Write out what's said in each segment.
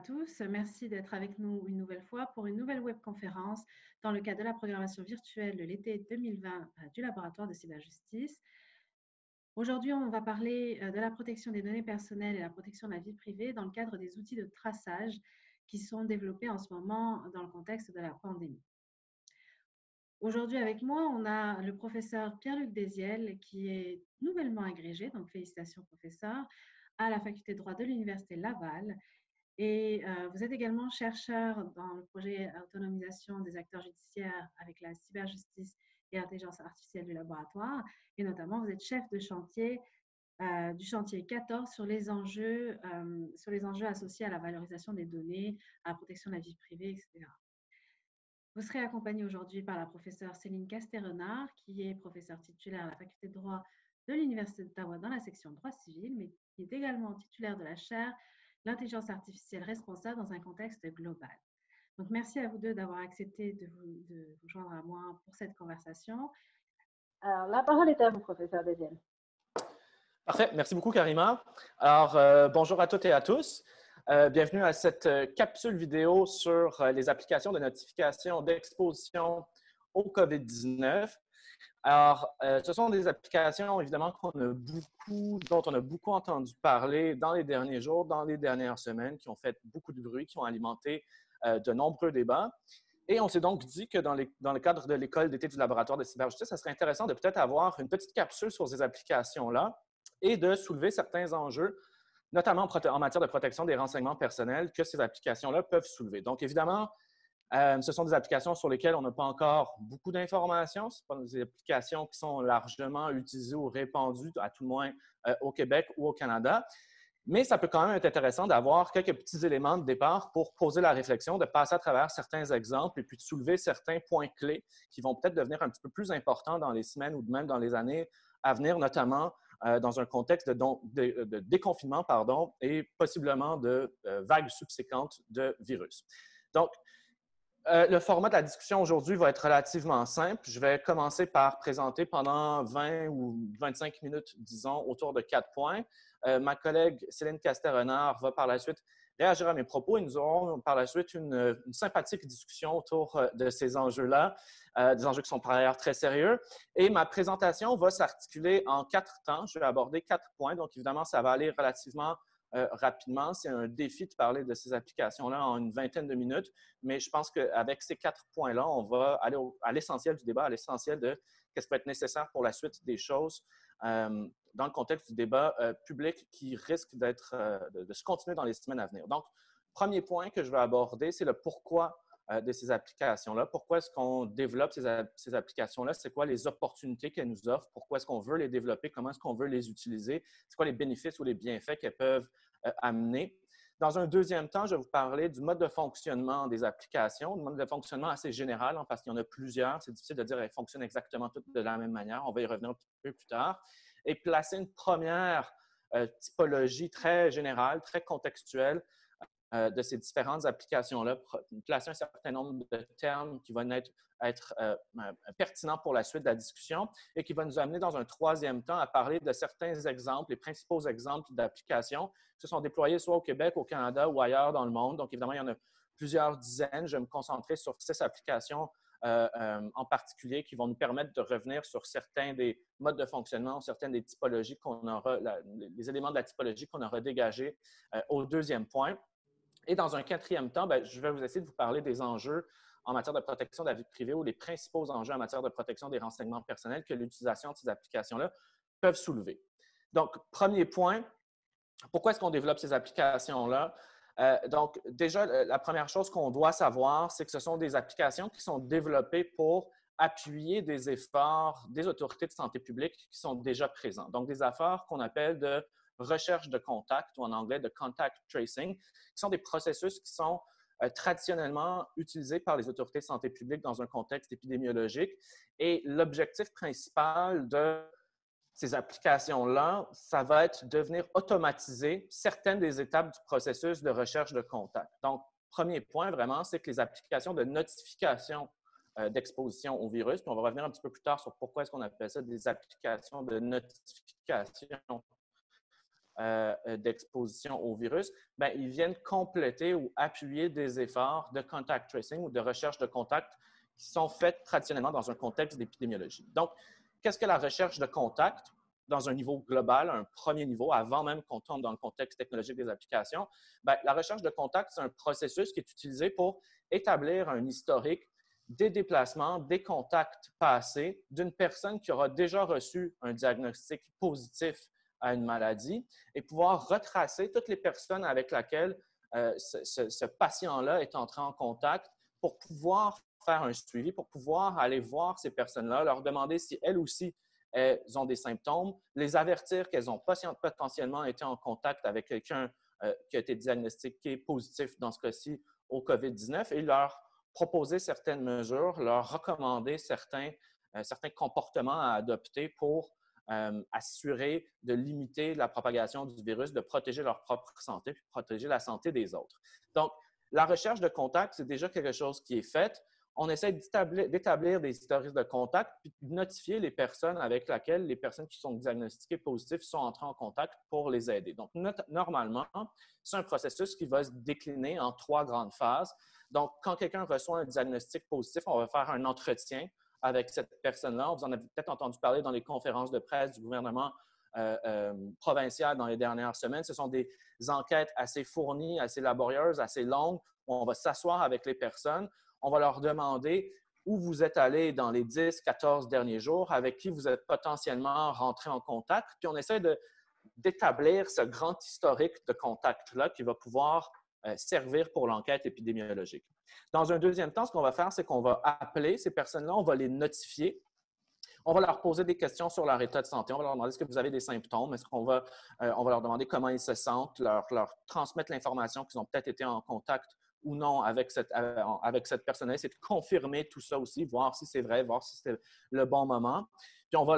tous. Merci d'être avec nous une nouvelle fois pour une nouvelle webconférence dans le cadre de la programmation virtuelle de l'été 2020 du laboratoire de cyberjustice. Aujourd'hui, on va parler de la protection des données personnelles et la protection de la vie privée dans le cadre des outils de traçage qui sont développés en ce moment dans le contexte de la pandémie. Aujourd'hui, avec moi, on a le professeur Pierre-Luc Désiel qui est nouvellement agrégé, donc félicitations professeur, à la faculté de droit de l'Université Laval. Et vous êtes également chercheur dans le projet autonomisation des acteurs judiciaires avec la cyberjustice et l'intelligence artificielle du laboratoire. Et notamment, vous êtes chef de chantier du chantier 14 sur les enjeux associés à la valorisation des données, à la protection de la vie privée, etc. Vous serez accompagné aujourd'hui par la professeure Céline Castet-Renard, qui est professeure titulaire à la faculté de droit de l'Université d'Ottawa dans la section droit civil, mais qui est également titulaire de la chaire l'intelligence artificielle responsable dans un contexte global. Donc, merci à vous deux d'avoir accepté de vous joindre à moi pour cette conversation. Alors, la parole est à vous, professeur Désiel. Parfait. Merci beaucoup, Karima. Alors, bonjour à toutes et à tous. Bienvenue à cette capsule vidéo sur les applications de notification d'exposition au COVID-19. Alors, ce sont des applications, évidemment, dont on a beaucoup entendu parler dans les derniers jours, dans les dernières semaines, qui ont fait beaucoup de bruit, qui ont alimenté de nombreux débats. Et on s'est donc dit que dans le cadre de l'école d'été du laboratoire de cyberjustice, ça serait intéressant de peut-être avoir une petite capsule sur ces applications-là et de soulever certains enjeux, notamment en matière de protection des renseignements personnels que ces applications-là peuvent soulever. Donc, évidemment, ce sont des applications sur lesquelles on n'a pas encore beaucoup d'informations. Ce ne sont pas des applications qui sont largement utilisées ou répandues, à tout le moins au Québec ou au Canada. Mais ça peut quand même être intéressant d'avoir quelques petits éléments de départ pour poser la réflexion, de passer à travers certains exemples et puis de soulever certains points clés qui vont peut-être devenir un petit peu plus importants dans les semaines ou même dans les années à venir, notamment dans un contexte de déconfinement et possiblement de vagues subséquentes de virus. Donc, le format de la discussion aujourd'hui va être relativement simple. Je vais commencer par présenter pendant 20 ou 25 minutes, disons, autour de 4 points. Ma collègue Céline Castet-Renard va par la suite réagir à mes propos et nous aurons par la suite une sympathique discussion autour de ces enjeux-là, des enjeux qui sont par ailleurs très sérieux. Et ma présentation va s'articuler en 4 temps. Je vais aborder 4 points, donc évidemment, ça va aller relativement rapidement. C'est un défi de parler de ces applications-là en une vingtaine de minutes, mais je pense qu'avec ces 4 points-là, on va aller à l'essentiel du débat, à l'essentiel de ce qui va être nécessaire pour la suite des choses dans le contexte du débat public qui risque de se continuer dans les semaines à venir. Donc, premier point que je vais aborder, c'est le pourquoi de ces applications-là. Pourquoi est-ce qu'on développe ces applications-là? C'est quoi les opportunités qu'elles nous offrent? Pourquoi est-ce qu'on veut les développer? Comment est-ce qu'on veut les utiliser? C'est quoi les bénéfices ou les bienfaits qu'elles peuvent amener? Dans un deuxième temps, je vais vous parler du mode de fonctionnement des applications, du mode de fonctionnement assez général, parce qu'il y en a plusieurs. C'est difficile de dire qu'elles fonctionnent exactement toutes de la même manière. On va y revenir un petit peu plus tard. Et placer une première typologie très générale, très contextuelle de ces différentes applications-là, placer un certain nombre de termes qui vont être pertinents pour la suite de la discussion et qui va nous amener dans un troisième temps à parler de certains exemples, les principaux exemples d'applications qui se sont déployés soit au Québec, au Canada ou ailleurs dans le monde. Donc, évidemment, il y en a plusieurs dizaines. Je vais me concentrer sur 6 applications en particulier qui vont nous permettre de revenir sur certains des modes de fonctionnement, certaines des typologies qu'on aura, les éléments de la typologie qu'on aura dégagés au deuxième point. Et dans un quatrième temps, je vais vous essayer de vous parler des enjeux en matière de protection de la vie privée ou les principaux enjeux en matière de protection des renseignements personnels que l'utilisation de ces applications-là peuvent soulever. Donc, premier point, pourquoi est-ce qu'on développe ces applications-là? Donc, déjà, la première chose qu'on doit savoir, c'est que ce sont des applications qui sont développées pour appuyer des efforts des autorités de santé publique qui sont déjà présents. Donc, des efforts qu'on appelle de recherche de contact ou en anglais de contact tracing, qui sont des processus qui sont traditionnellement utilisés par les autorités de santé publique dans un contexte épidémiologique. Et l'objectif principal de ces applications-là, ça va être de venir automatiser certaines des étapes du processus de recherche de contact. Donc, premier point vraiment, c'est que les applications de notification d'exposition au virus, puis on va revenir un petit peu plus tard sur pourquoi est-ce qu'on appelle ça des applications de notification d'exposition au virus, bien, ils viennent compléter ou appuyer des efforts de contact tracing ou de recherche de contact qui sont faits traditionnellement dans un contexte d'épidémiologie. Donc, qu'est-ce que la recherche de contact dans un niveau global, un premier niveau, avant même qu'on tombe dans le contexte technologique des applications? Bien, la recherche de contact, c'est un processus qui est utilisé pour établir un historique des déplacements, des contacts passés d'une personne qui aura déjà reçu un diagnostic positif à une maladie et pouvoir retracer toutes les personnes avec lesquelles ce patient-là est entré en contact pour pouvoir faire un suivi, pour pouvoir aller voir ces personnes-là, leur demander si elles aussi elles ont des symptômes, les avertir qu'elles ont potentiellement été en contact avec quelqu'un qui a été diagnostiqué positif dans ce cas-ci au COVID-19 et leur proposer certaines mesures, leur recommander certains comportements à adopter pour assurer de limiter la propagation du virus, de protéger leur propre santé, puis protéger la santé des autres. Donc, la recherche de contact, c'est déjà quelque chose qui est fait. On essaie d'établir des historiques de contact, puis de notifier les personnes avec lesquelles les personnes qui sont diagnostiquées positives sont entrées en contact pour les aider. Donc, normalement, c'est un processus qui va se décliner en 3 grandes phases. Donc, quand quelqu'un reçoit un diagnostic positif, on va faire un entretien avec cette personne-là. Vous en avez peut-être entendu parler dans les conférences de presse du gouvernement provincial dans les dernières semaines. Ce sont des enquêtes assez fournies, assez laborieuses, assez longues, où on va s'asseoir avec les personnes. On va leur demander où vous êtes allé dans les 10, 14 derniers jours, avec qui vous êtes potentiellement rentré en contact. Puis on essaie d'établir ce grand historique de contact-là qui va pouvoir servir pour l'enquête épidémiologique. Dans un deuxième temps, ce qu'on va faire, c'est qu'on va appeler ces personnes-là, on va les notifier. On va leur poser des questions sur leur état de santé. On va leur demander est-ce que vous avez des symptômes, est-ce qu'on va, on va leur demander comment ils se sentent, leur transmettre l'information qu'ils ont peut-être été en contact ou non avec cette personne-là. C'est de confirmer tout ça aussi, voir si c'est vrai, voir si c'est le bon moment. Puis on va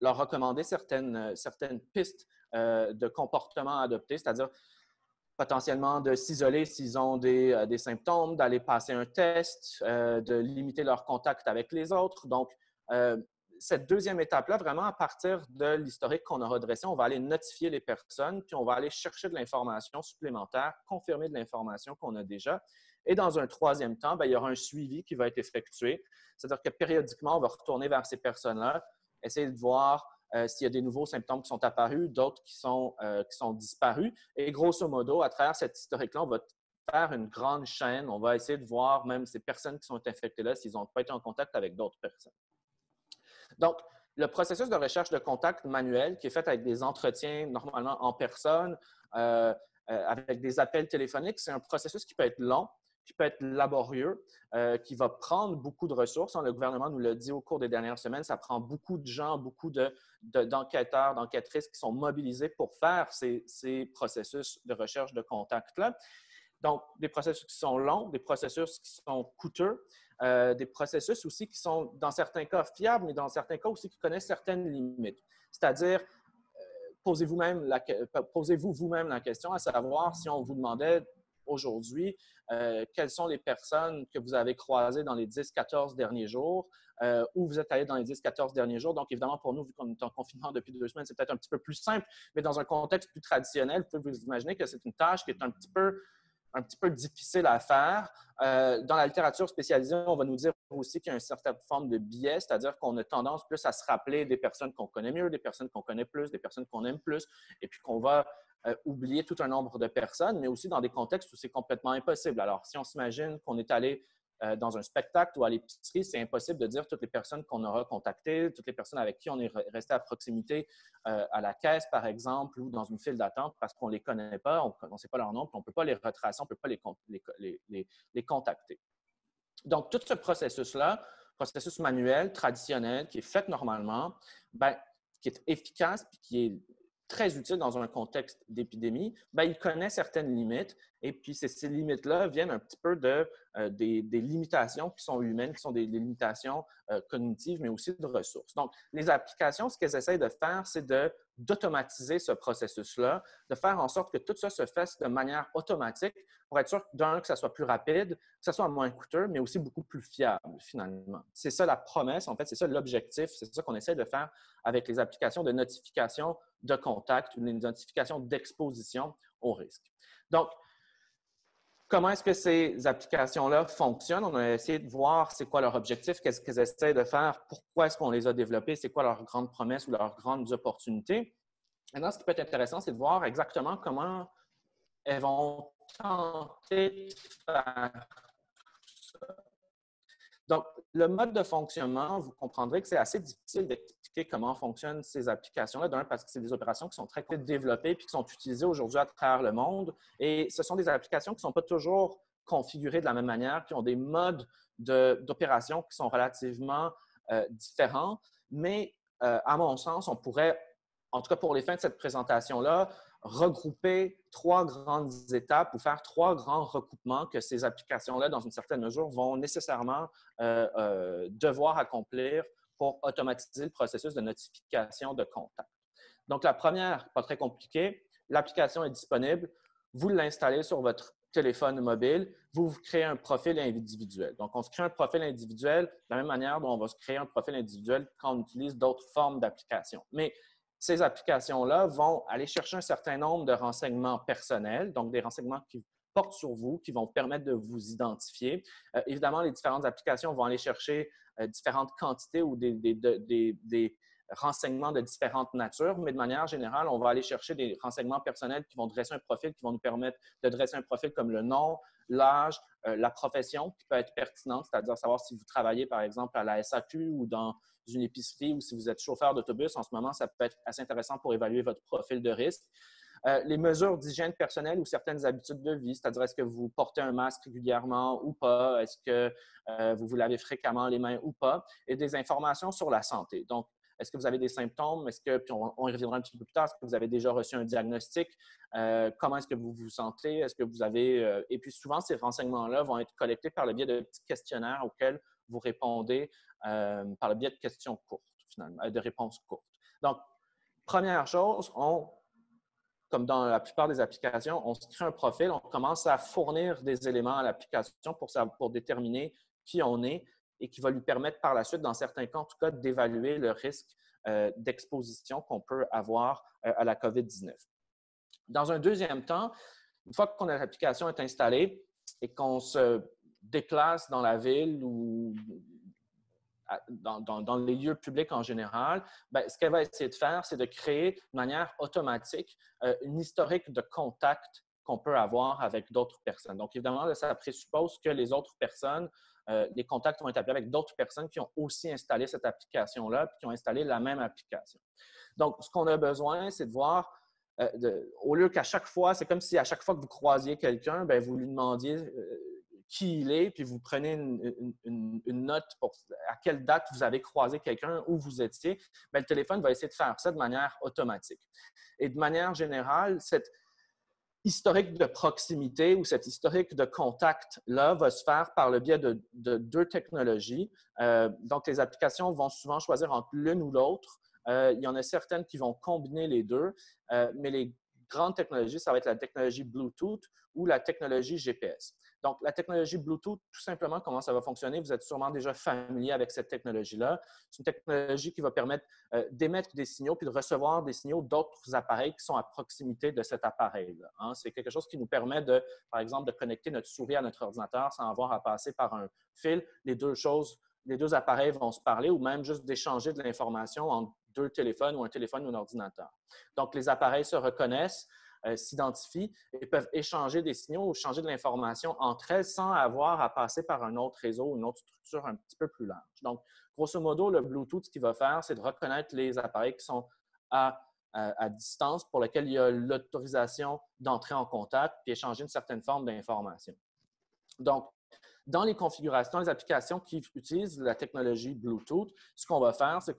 leur recommander certaines pistes de comportement à adopter, c'est-à-dire potentiellement de s'isoler s'ils ont des symptômes, d'aller passer un test, de limiter leur contact avec les autres. Donc, cette deuxième étape-là, vraiment à partir de l'historique qu'on aura dressé, on va aller notifier les personnes, puis on va aller chercher de l'information supplémentaire, confirmer de l'information qu'on a déjà. Et dans un troisième temps, bien, il y aura un suivi qui va être effectué. C'est-à-dire que périodiquement, on va retourner vers ces personnes-là, essayer de voir s'il y a des nouveaux symptômes qui sont apparus, d'autres qui sont disparus. Et grosso modo, à travers cet historique-là, on va faire une grande chaîne. On va essayer de voir même ces personnes qui sont infectées-là, s'ils n'ont pas été en contact avec d'autres personnes. Donc, le processus de recherche de contact manuel qui est fait avec des entretiens normalement en personne, avec des appels téléphoniques, c'est un processus qui peut être long, qui peut être laborieux, qui va prendre beaucoup de ressources. Le gouvernement nous l'a dit au cours des dernières semaines, ça prend beaucoup de gens, beaucoup d'enquêteurs, d'enquêtrices qui sont mobilisés pour faire ces processus de recherche de contact-là. Donc, des processus qui sont longs, des processus qui sont coûteux, des processus aussi qui sont, dans certains cas, fiables, mais dans certains cas aussi qui connaissent certaines limites. C'est-à-dire, posez-vous vous-même la question à savoir si on vous demandait aujourd'hui quelles sont les personnes que vous avez croisées dans les 10-14 derniers jours, où vous êtes allé dans les 10-14 derniers jours. Donc, évidemment, pour nous, vu qu'on est en confinement depuis 2 semaines, c'est peut-être un petit peu plus simple, mais dans un contexte plus traditionnel, vous pouvez vous imaginer que c'est une tâche qui est un petit peu difficile à faire. Dans la littérature spécialisée, on va nous dire aussi qu'il y a une certaine forme de biais, c'est-à-dire qu'on a tendance plus à se rappeler des personnes qu'on connaît mieux, des personnes qu'on connaît plus, des personnes qu'on aime plus, et puis qu'on va oublier tout un nombre de personnes, mais aussi dans des contextes où c'est complètement impossible. Alors, si on s'imagine qu'on est allé dans un spectacle ou à l'épicerie, c'est impossible de dire toutes les personnes qu'on aura contactées, toutes les personnes avec qui on est resté à proximité à la caisse, par exemple, ou dans une file d'attente parce qu'on ne les connaît pas, on ne sait pas leur nom, puis on ne peut pas les retracer, on ne peut pas les contacter. Donc, tout ce processus-là, processus manuel, traditionnel, qui est fait normalement, bien, qui est efficace puis qui est très utile dans un contexte d'épidémie, bien, il connaît certaines limites Et puis, ces limites-là viennent un petit peu des limitations qui sont humaines, qui sont des limitations cognitives, mais aussi de ressources. Donc, les applications, ce qu'elles essayent de faire, c'est d'automatiser ce processus-là, de faire en sorte que tout ça se fasse de manière automatique pour être sûr, d'un, que ça soit plus rapide, que ça soit moins coûteux, mais aussi beaucoup plus fiable, finalement. C'est ça la promesse, en fait, c'est ça l'objectif, c'est ça qu'on essaie de faire avec les applications de notification de contact ou les notifications d'exposition au risque. Donc, comment est-ce que ces applications-là fonctionnent? On a essayé de voir c'est quoi leur objectif, qu'est-ce qu'elles essaient de faire, pourquoi est-ce qu'on les a développées, c'est quoi leurs grandes promesses ou leurs grandes opportunités. Maintenant, ce qui peut être intéressant, c'est de voir exactement comment elles vont tenter de faire ça. Donc, le mode de fonctionnement, vous comprendrez que c'est assez difficile d'expliquer comment fonctionnent ces applications-là. D'un, parce que c'est des opérations qui sont très développées et qui sont utilisées aujourd'hui à travers le monde. Et ce sont des applications qui ne sont pas toujours configurées de la même manière, qui ont des modes d'opération qui sont relativement différents. Mais à mon sens, on pourrait, en tout cas pour les fins de cette présentation-là, regrouper 3 grandes étapes ou faire 3 grands recoupements que ces applications-là, dans une certaine mesure, vont nécessairement devoir accomplir pour automatiser le processus de notification de contact. Donc, la première, pas très compliquée, l'application est disponible, vous l'installez sur votre téléphone mobile, vous créez un profil individuel. Donc, on se crée un profil individuel de la même manière dont on va se créer un profil individuel quand on utilise d'autres formes d'applications. Mais ces applications-là vont aller chercher un certain nombre de renseignements personnels, donc des renseignements qui portent sur vous, qui vont permettre de vous identifier. Évidemment, les différentes applications vont aller chercher différentes quantités ou des renseignements de différentes natures, mais de manière générale, on va aller chercher des renseignements personnels qui vont dresser un profil, qui vont nous permettre de dresser un profil comme le nom, l'âge, la profession qui peut être pertinente, c'est-à-dire savoir si vous travaillez, par exemple, à la SAQ ou dans une épicerie ou si vous êtes chauffeur d'autobus. En ce moment, ça peut être assez intéressant pour évaluer votre profil de risque. Les mesures d'hygiène personnelle ou certaines habitudes de vie, c'est-à-dire est-ce que vous portez un masque régulièrement ou pas, est-ce que vous vous lavez fréquemment les mains ou pas, et des informations sur la santé. Donc, est-ce que vous avez des symptômes? Est-ce que, puis on y reviendra un petit peu plus tard, est-ce que vous avez déjà reçu un diagnostic? Comment est-ce que vous vous sentez? Est-ce que vous avez… et puis souvent, ces renseignements-là vont être collectés par le biais de petits questionnaires auxquels vous répondez par le biais de questions courtes, finalement, de réponses courtes. Donc, première chose, comme dans la plupart des applications, on se crée un profil, on commence à fournir des éléments à l'application pour déterminer qui on est et qui va lui permettre par la suite, dans certains cas, en tout cas, d'évaluer le risque d'exposition qu'on peut avoir à la COVID-19. Dans un deuxième temps, une fois que l'application est installée et qu'on se déplace dans la ville ou dans les lieux publics en général, bien, ce qu'elle va essayer de faire, c'est de créer de manière automatique une historique de contact qu'on peut avoir avec d'autres personnes. Donc, évidemment, là, ça présuppose que les autres personnes, les contacts vont être appelés avec d'autres personnes qui ont aussi installé cette application-là puis qui ont installé la même application. Donc, ce qu'on a besoin, c'est de voir, au lieu qu'à chaque fois, c'est comme si à chaque fois que vous croisiez quelqu'un, bien, vous lui demandiez qui il est, puis vous prenez une note pour à quelle date vous avez croisé quelqu'un, où vous étiez, bien, le téléphone va essayer de faire ça de manière automatique. Et de manière générale, cette historique de proximité ou cet historique de contact-là va se faire par le biais de 2 technologies. Donc, les applications vont souvent choisir entre l'une ou l'autre. Il y en a certaines qui vont combiner les deux, mais les grandes technologies, ça va être la technologie Bluetooth ou la technologie GPS. Donc, la technologie Bluetooth, tout simplement, comment ça va fonctionner? Vous êtes sûrement déjà familier avec cette technologie-là. C'est une technologie qui va permettre d'émettre des signaux puis de recevoir des signaux d'autres appareils qui sont à proximité de cet appareil-là. Hein? C'est quelque chose qui nous permet, par exemple, de connecter notre souris à notre ordinateur sans avoir à passer par un fil. Les deux appareils vont se parler ou même juste d'échanger de l'information entre 2 téléphones ou un téléphone ou un ordinateur. Donc, les appareils se reconnaissent, s'identifient et peuvent échanger des signaux ou changer de l'information entre elles sans avoir à passer par un autre réseau ou une autre structure un petit peu plus large. Donc, grosso modo, le Bluetooth, ce qu'il va faire, c'est de reconnaître les appareils qui sont à distance pour lesquels il y a l'autorisation d'entrer en contact et échanger une certaine forme d'information. Donc, Dans les configurations, dans les applications qui utilisent la technologie Bluetooth, ce qu'on va faire, c'est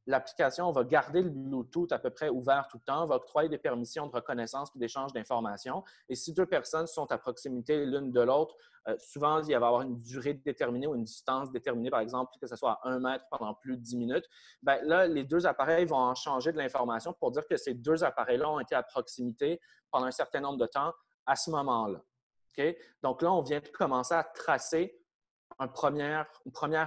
l'application va garder le Bluetooth à peu près ouvert tout le temps, va octroyer des permissions de reconnaissance et d'échange d'informations. Et si deux personnes sont à proximité l'une de l'autre, souvent, il va y avoir une durée déterminée ou une distance déterminée, par exemple, que ce soit à 1 mètre pendant plus de 10 minutes. Bien, là, les deux appareils vont en changer de l'information pour dire que ces deux appareils-là ont été à proximité pendant un certain nombre de temps à ce moment-là. Okay? Donc là, on vient de commencer à tracer une première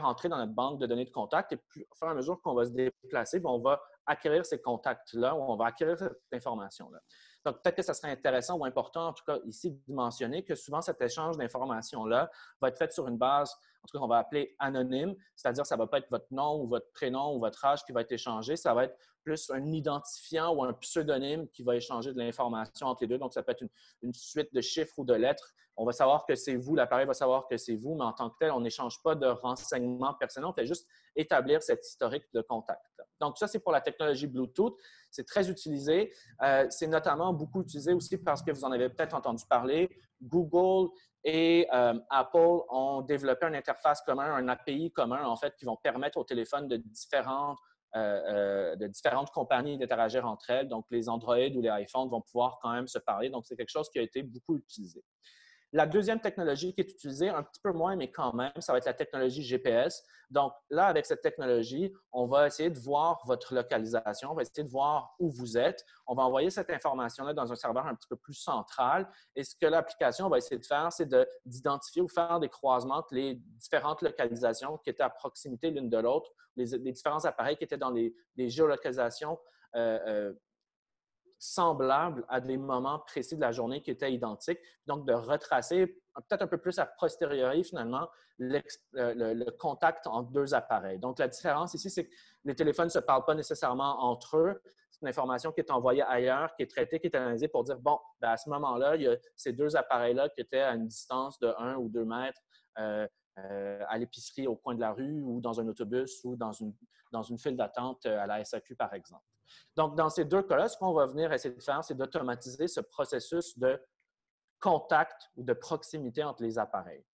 entrée dans notre banque de données de contacts et puis, au fur et à mesure qu'on va se déplacer, on va acquérir ces contacts-là ou on va acquérir cette information-là. Donc, peut-être que ça serait intéressant ou important, en tout cas ici, de mentionner que souvent, cet échange d'informations-là va être fait sur une base, en tout cas, qu'on va appeler anonyme, c'est-à-dire ça ne va pas être votre nom ou votre prénom ou votre âge qui va être échangé, ça va être plus un identifiant ou un pseudonyme qui va échanger de l'information entre les deux. Donc, ça peut être une suite de chiffres ou de lettres. On va savoir que c'est vous, l'appareil va savoir que c'est vous, mais en tant que tel, on n'échange pas de renseignements personnels, on fait juste établir cet historique de contact. Donc, ça, c'est pour la technologie Bluetooth. C'est très utilisé. C'est notamment beaucoup utilisé aussi parce que vous en avez peut-être entendu parler. Google et Apple ont développé une interface commune, un API commun, en fait, qui vont permettre aux téléphones de différentes compagnies d'interagir entre elles. Donc, les Android ou les iPhones vont pouvoir quand même se parler. Donc, c'est quelque chose qui a été beaucoup utilisé. La deuxième technologie qui est utilisée, un petit peu moins, mais quand même, ça va être la technologie GPS. Donc là, avec cette technologie, on va essayer de voir votre localisation, on va essayer de voir où vous êtes. On va envoyer cette information-là dans un serveur un petit peu plus central. Et ce que l'application va essayer de faire, c'est d'identifier ou faire des croisements entre les différentes localisations qui étaient à proximité l'une de l'autre, les différents appareils qui étaient dans les géolocalisations semblables à des moments précis de la journée qui étaient identiques. Donc, de retracer peut-être un peu plus a posteriori, finalement, le contact entre deux appareils. Donc, la différence ici, c'est que les téléphones ne se parlent pas nécessairement entre eux. C'est une information qui est envoyée ailleurs, qui est traitée, qui est analysée pour dire, bon, bien, à ce moment-là, il y a ces deux appareils-là qui étaient à une distance de 1 ou 2 mètres à l'épicerie au coin de la rue ou dans un autobus ou dans une file d'attente à la SAQ, par exemple. Donc, dans ces deux cas-là, ce qu'on va venir essayer de faire, c'est d'automatiser ce processus de contact ou de proximité entre les appareils.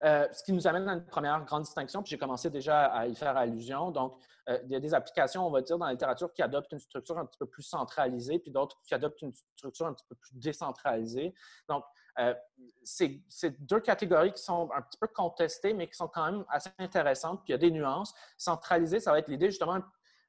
Ce qui nous amène à une première grande distinction, puis j'ai commencé déjà à y faire allusion. Donc, il y a des applications, on va dire, dans la littérature qui adoptent une structure un petit peu plus centralisée, puis d'autres qui adoptent une structure un petit peu plus décentralisée. Donc, c'est deux catégories qui sont un petit peu contestées, mais qui sont quand même assez intéressantes, puis il y a des nuances. Centralisé, ça va être l'idée, justement,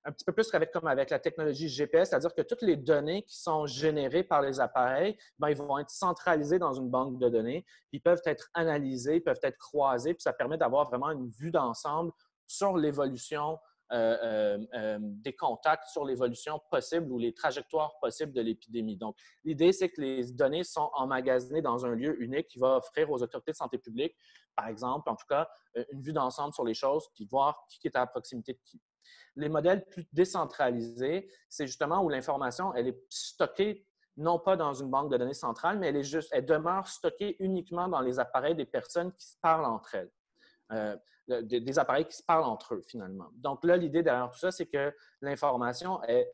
un petit peu plus comme avec la technologie GPS, c'est-à-dire que toutes les données qui sont générées par les appareils, bien, ils vont être centralisés dans une banque de données, puis ils peuvent être analysés, peuvent être croisés, puis ça permet d'avoir vraiment une vue d'ensemble sur l'évolution des contacts, sur l'évolution possible ou les trajectoires possibles de l'épidémie. Donc, l'idée, c'est que les données sont emmagasinées dans un lieu unique qui va offrir aux autorités de santé publique, par exemple, en tout cas, une vue d'ensemble sur les choses, puis voir qui est à proximité de qui. Les modèles plus décentralisés, c'est justement où l'information, elle est stockée non pas dans une banque de données centrale, mais elle demeure stockée uniquement dans les appareils des personnes qui se parlent entre elles. Des appareils qui se parlent entre eux, finalement. Donc là, l'idée derrière tout ça, c'est que l'information, elle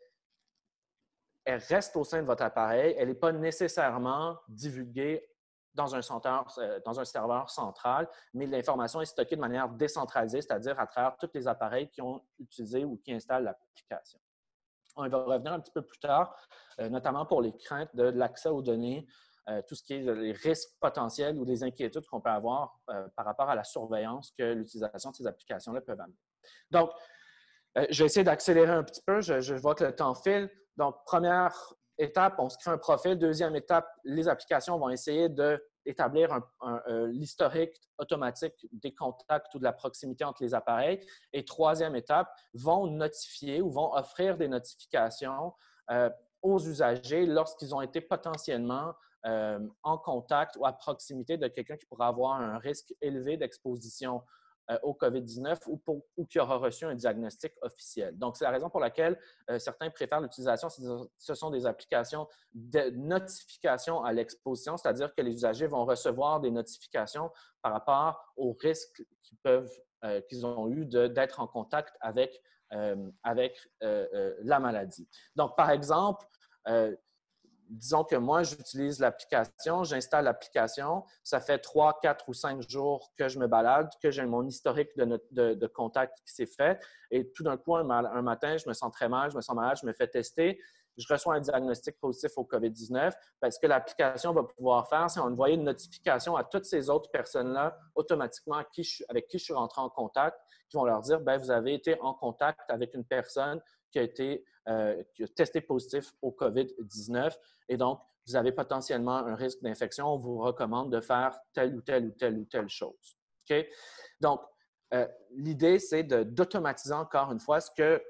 reste au sein de votre appareil, elle n'est pas nécessairement divulguée dans un serveur central, mais l'information est stockée de manière décentralisée, c'est-à-dire à travers tous les appareils qui ont utilisé ou qui installent l'application. On va revenir un petit peu plus tard, notamment pour les craintes de l'accès aux données, tout ce qui est les risques potentiels ou les inquiétudes qu'on peut avoir par rapport à la surveillance que l'utilisation de ces applications-là peuvent amener. Donc, je vais essayer d'accélérer un petit peu. Je vois que le temps file. Donc, première étape, on se crée un profil. Deuxième étape, les applications vont essayer d'établir l'historique automatique des contacts ou de la proximité entre les appareils. Et troisième étape, vont notifier ou vont offrir des notifications aux usagers lorsqu'ils ont été potentiellement en contact ou à proximité de quelqu'un qui pourrait avoir un risque élevé d'exposition au COVID-19 ou qui aura reçu un diagnostic officiel. Donc, c'est la raison pour laquelle certains préfèrent l'utilisation. Ce sont des applications de notification à l'exposition, c'est-à-dire que les usagers vont recevoir des notifications par rapport aux risques qu'ils ont eu d'être en contact avec la maladie. Donc, par exemple, disons que moi, j'utilise l'application, j'installe l'application, ça fait 3, 4 ou 5 jours que je me balade, que j'ai mon historique de contact qui s'est fait. Et tout d'un coup, un matin, je me sens très mal, je me sens malade, je me fais tester, je reçois un diagnostic positif au COVID-19. Ce que l'application va pouvoir faire, c'est envoyer une notification à toutes ces autres personnes-là automatiquement avec qui je suis rentré en contact, qui vont leur dire, bien, vous avez été en contact avec une personne qui a testé positif au COVID-19 et donc, vous avez potentiellement un risque d'infection. On vous recommande de faire telle ou telle ou telle ou telle chose. Okay? Donc, l'idée, c'est d'automatiser encore une fois ce que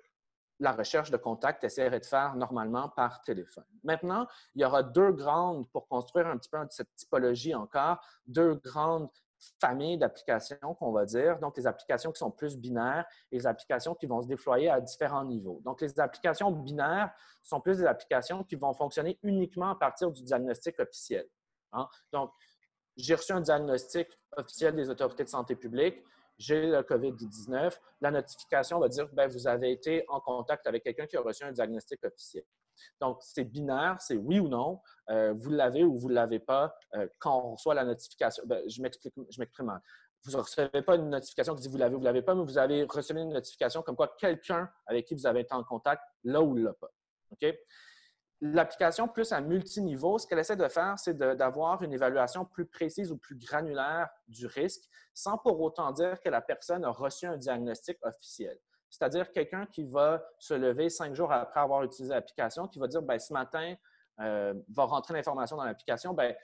la recherche de contact essaierait de faire normalement par téléphone. Maintenant, il y aura pour construire un petit peu cette typologie encore, deux grandes familles d'applications qu'on va dire. Donc, les applications qui sont plus binaires et les applications qui vont se déployer à différents niveaux. Donc, les applications binaires sont plus des applications qui vont fonctionner uniquement à partir du diagnostic officiel. Hein? Donc, j'ai reçu un diagnostic officiel des autorités de santé publique, j'ai le COVID-19, la notification va dire, bien, vous avez été en contact avec quelqu'un qui a reçu un diagnostic officiel. Donc, c'est binaire, c'est oui ou non, vous l'avez ou vous ne l'avez pas quand on reçoit la notification. Bien, je m'exprime mal. Vous ne recevez pas une notification qui dit vous l'avez ou vous ne l'avez pas, mais vous avez reçu une notification comme quoi quelqu'un avec qui vous avez été en contact l'a ou ne l'a pas. OK? L'application plus à multiniveau, ce qu'elle essaie de faire, c'est d'avoir une évaluation plus précise ou plus granulaire du risque, sans pour autant dire que la personne a reçu un diagnostic officiel. C'est-à-dire quelqu'un qui va se lever 5 jours après avoir utilisé l'application, qui va dire, bien, ce matin, va rentrer l'information dans l'application, bien,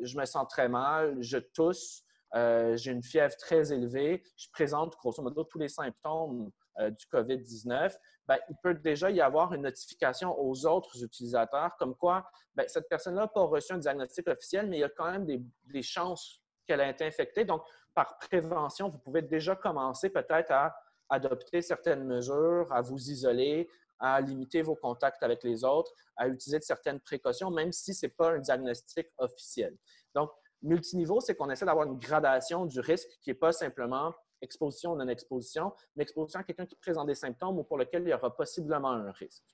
je me sens très mal, je tousse, j'ai une fièvre très élevée, je présente grosso modo tous les symptômes du COVID-19, bien, il peut déjà y avoir une notification aux autres utilisateurs comme quoi bien, cette personne-là n'a pas reçu un diagnostic officiel, mais il y a quand même des chances qu'elle ait été infectée. Donc, par prévention, vous pouvez déjà commencer peut-être à adopter certaines mesures, à vous isoler, à limiter vos contacts avec les autres, à utiliser de certaines précautions, même si ce n'est pas un diagnostic officiel. Donc, multiniveau, c'est qu'on essaie d'avoir une gradation du risque qui n'est pas simplement exposition ou non-exposition, mais exposition à quelqu'un qui présente des symptômes ou pour lequel il y aura possiblement un risque.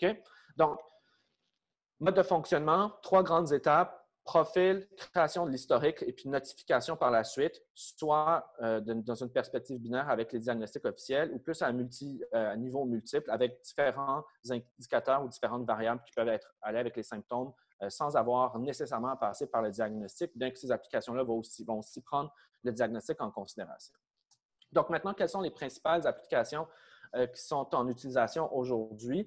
OK? Donc, mode de fonctionnement, 3 grandes étapes. Profil, création de l'historique et puis notification par la suite, soit dans une perspective binaire avec les diagnostics officiels ou plus à niveau multiple avec différents indicateurs ou différentes variables qui peuvent aller avec les symptômes sans avoir nécessairement à passer par le diagnostic, bien que ces applications-là vont aussi prendre le diagnostic en considération. Donc maintenant, quelles sont les principales applications qui sont en utilisation aujourd'hui?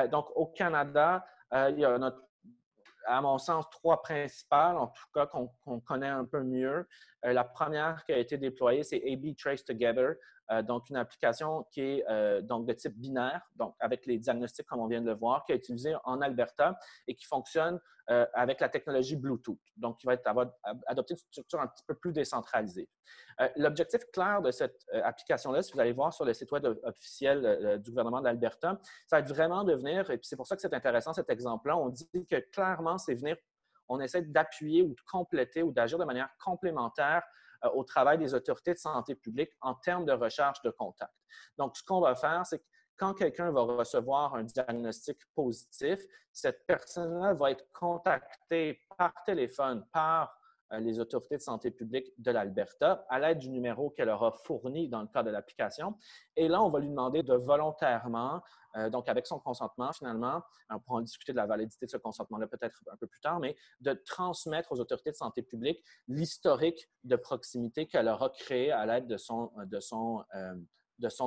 Donc au Canada, il y a à mon sens, 3 principales, en tout cas qu'on connaît un peu mieux. La première qui a été déployée, c'est AB Trace Together, donc une application qui est donc de type binaire, donc avec les diagnostics comme on vient de le voir, qui est utilisée en Alberta et qui fonctionne avec la technologie Bluetooth, donc qui va adopter une structure un petit peu plus décentralisée. L'objectif clair de cette application-là, si vous allez voir sur le site web officiel du gouvernement d'Alberta, ça va être vraiment de venir, et puis c'est pour ça que c'est intéressant cet exemple-là, on dit que clairement, c'est venir, on essaie d'appuyer ou de compléter ou d'agir de manière complémentaire au travail des autorités de santé publique en termes de recherche de contact. Donc, ce qu'on va faire, c'est que quand quelqu'un va recevoir un diagnostic positif, cette personne-là va être contactée par téléphone par les autorités de santé publique de l'Alberta à l'aide du numéro qu'elle aura fourni dans le cadre de l'application. Et là, on va lui demander de volontairement, donc avec son consentement finalement, on pourra en discuter de la validité de ce consentement-là peut-être un peu plus tard, mais de transmettre aux autorités de santé publique l'historique de proximité qu'elle aura créé à l'aide de son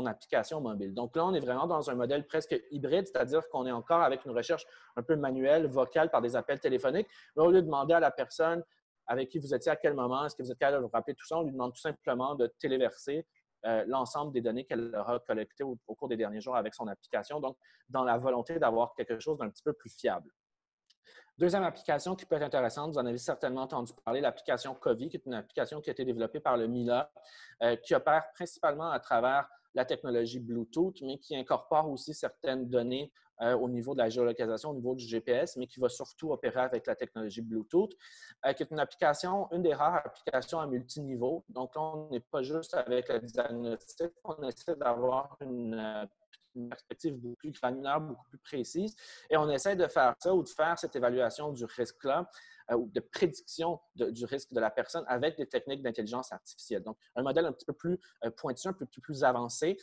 application mobile. Donc là, on est vraiment dans un modèle presque hybride, c'est-à-dire qu'on est encore avec une recherche un peu manuelle, vocale par des appels téléphoniques. Mais au lieu de demander à la personne avec qui vous étiez à quel moment, est-ce que vous êtes capable de vous rappeler tout ça, on lui demande tout simplement de téléverser l'ensemble des données qu'elle aura collectées au cours des derniers jours avec son application, donc dans la volonté d'avoir quelque chose d'un petit peu plus fiable. Deuxième application qui peut être intéressante, vous en avez certainement entendu parler, l'application COVID, qui est une application qui a été développée par le MILA, qui opère principalement à travers la technologie Bluetooth, mais qui incorpore aussi certaines données au niveau de la géolocalisation, au niveau du GPS, mais qui va surtout opérer avec la technologie Bluetooth, qui est une application, une des rares applications à multiniveau. Donc, là, on n'est pas juste avec le diagnostic, on essaie d'avoir une une perspective beaucoup plus granulaire, beaucoup plus précise. Et on essaie de faire ça ou de faire cette évaluation du risque-là ou de prédiction du risque de la personne avec des techniques d'intelligence artificielle. Donc, un modèle un petit peu plus pointu, un peu plus avancé,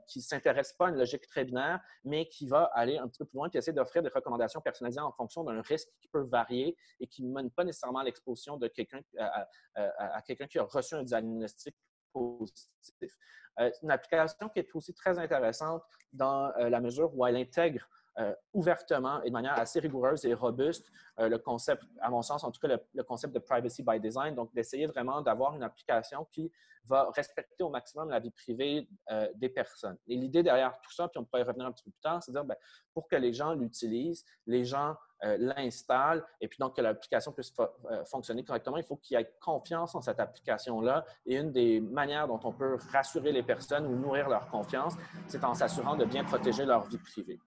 qui ne s'intéresse pas à une logique très binaire, mais qui va aller un petit peu plus loin et essayer d'offrir des recommandations personnalisées en fonction d'un risque qui peut varier et qui ne mène pas nécessairement à l'exposition de quelqu'un à quelqu'un qui a reçu un diagnostic positif. C'est une application qui est aussi très intéressante dans la mesure où elle intègre ouvertement et de manière assez rigoureuse et robuste le concept, à mon sens, en tout cas, le concept de privacy by design, donc d'essayer vraiment d'avoir une application qui va respecter au maximum la vie privée des personnes. Et l'idée derrière tout ça, puis on pourrait y revenir un petit peu plus tard, c'est de dire, bien, pour que les gens l'utilisent, les gens l'installent et puis donc que l'application puisse fonctionner correctement, il faut qu'il y ait confiance en cette application-là. Et une des manières dont on peut rassurer les personnes ou nourrir leur confiance, c'est en s'assurant de bien protéger leur vie privée.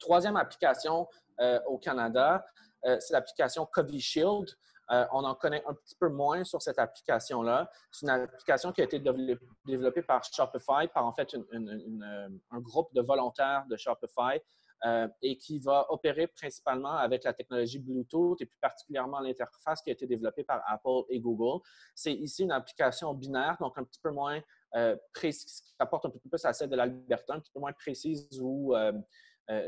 Troisième application au Canada, c'est l'application Covishield. On en connaît un petit peu moins sur cette application-là. C'est une application qui a été développée par Shopify, par en fait un groupe de volontaires de Shopify et qui va opérer principalement avec la technologie Bluetooth et plus particulièrement l'interface qui a été développée par Apple et Google. C'est ici une application binaire, donc un petit peu moins précise, qui apporte un peu plus à celle de l'Alberta, un petit peu moins précise ou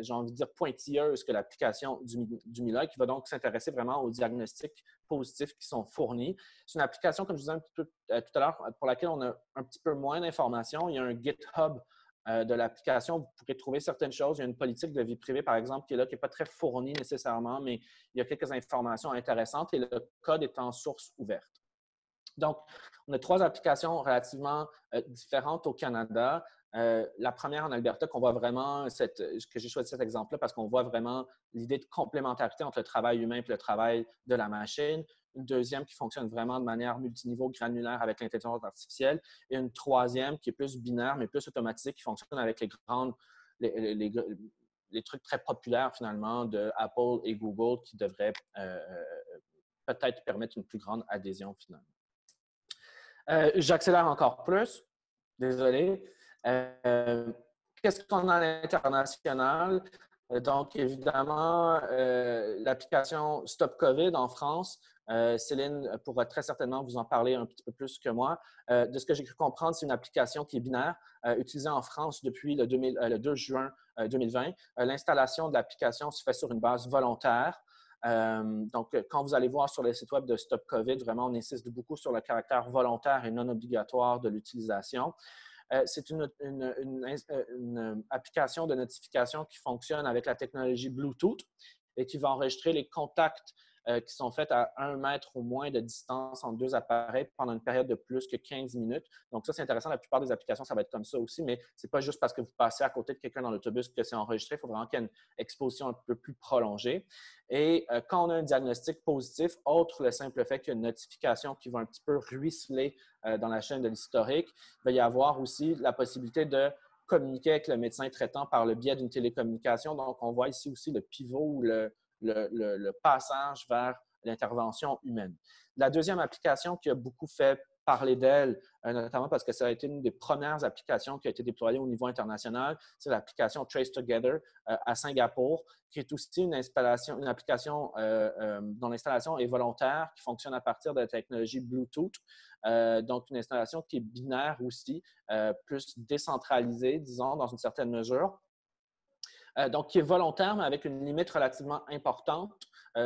j'ai envie de dire pointilleuse que l'application du Mila, qui va donc s'intéresser vraiment aux diagnostics positifs qui sont fournis. C'est une application, comme je vous disais un petit peu tout à l'heure, pour laquelle on a un petit peu moins d'informations. Il y a un GitHub de l'application. Vous pourrez trouver certaines choses. Il y a une politique de vie privée, par exemple, qui est là, qui n'est pas très fournie nécessairement, mais il y a quelques informations intéressantes et le code est en source ouverte. Donc, on a trois applications relativement différentes au Canada. La première en Alberta, qu'on voit vraiment, que j'ai choisi cet exemple-là parce qu'on voit vraiment l'idée de complémentarité entre le travail humain et le travail de la machine. Une deuxième qui fonctionne vraiment de manière multiniveau granulaire avec l'intelligence artificielle. Et une troisième qui est plus binaire, mais plus automatisée, qui fonctionne avec les trucs très populaires finalement de Apple et Google qui devraient peut-être permettre une plus grande adhésion finalement. J'accélère encore plus. Désolé. Qu'est-ce qu'on a à l'international? Donc, évidemment, l'application Stop COVID en France. Céline pourra très certainement vous en parler un petit peu plus que moi. De ce que j'ai cru comprendre, c'est une application qui est binaire, utilisée en France depuis le 2 juin 2020. L'installation de l'application se fait sur une base volontaire. Donc, quand vous allez voir sur le site web de Stop COVID, vraiment, on insiste beaucoup sur le caractère volontaire et non obligatoire de l'utilisation. C'est une application de notification qui fonctionne avec la technologie Bluetooth et qui va enregistrer les contacts qui sont faits à 1 mètre ou moins de distance entre deux appareils pendant une période de plus que 15 minutes. Donc, ça, c'est intéressant. La plupart des applications, ça va être comme ça aussi, mais ce n'est pas juste parce que vous passez à côté de quelqu'un dans l'autobus que c'est enregistré. Il faut vraiment qu'il y ait une exposition un peu plus prolongée. Et quand on a un diagnostic positif, autre le simple fait qu'il y a une notification qui va un petit peu ruisseler dans la chaîne de l'historique, il va y avoir aussi la possibilité de communiquer avec le médecin traitant par le biais d'une télécommunication. Donc, on voit ici aussi le pivot ou le passage vers l'intervention humaine. La deuxième application qui a beaucoup fait parler d'elle, notamment parce que ça a été une des premières applications qui a été déployée au niveau international, c'est l'application Trace Together à Singapour, qui est aussi une application dont l'installation est volontaire, qui fonctionne à partir de la technologie Bluetooth. Donc, une installation qui est binaire aussi, plus décentralisée, disons, dans une certaine mesure. Donc, qui est volontaire, mais avec une limite relativement importante.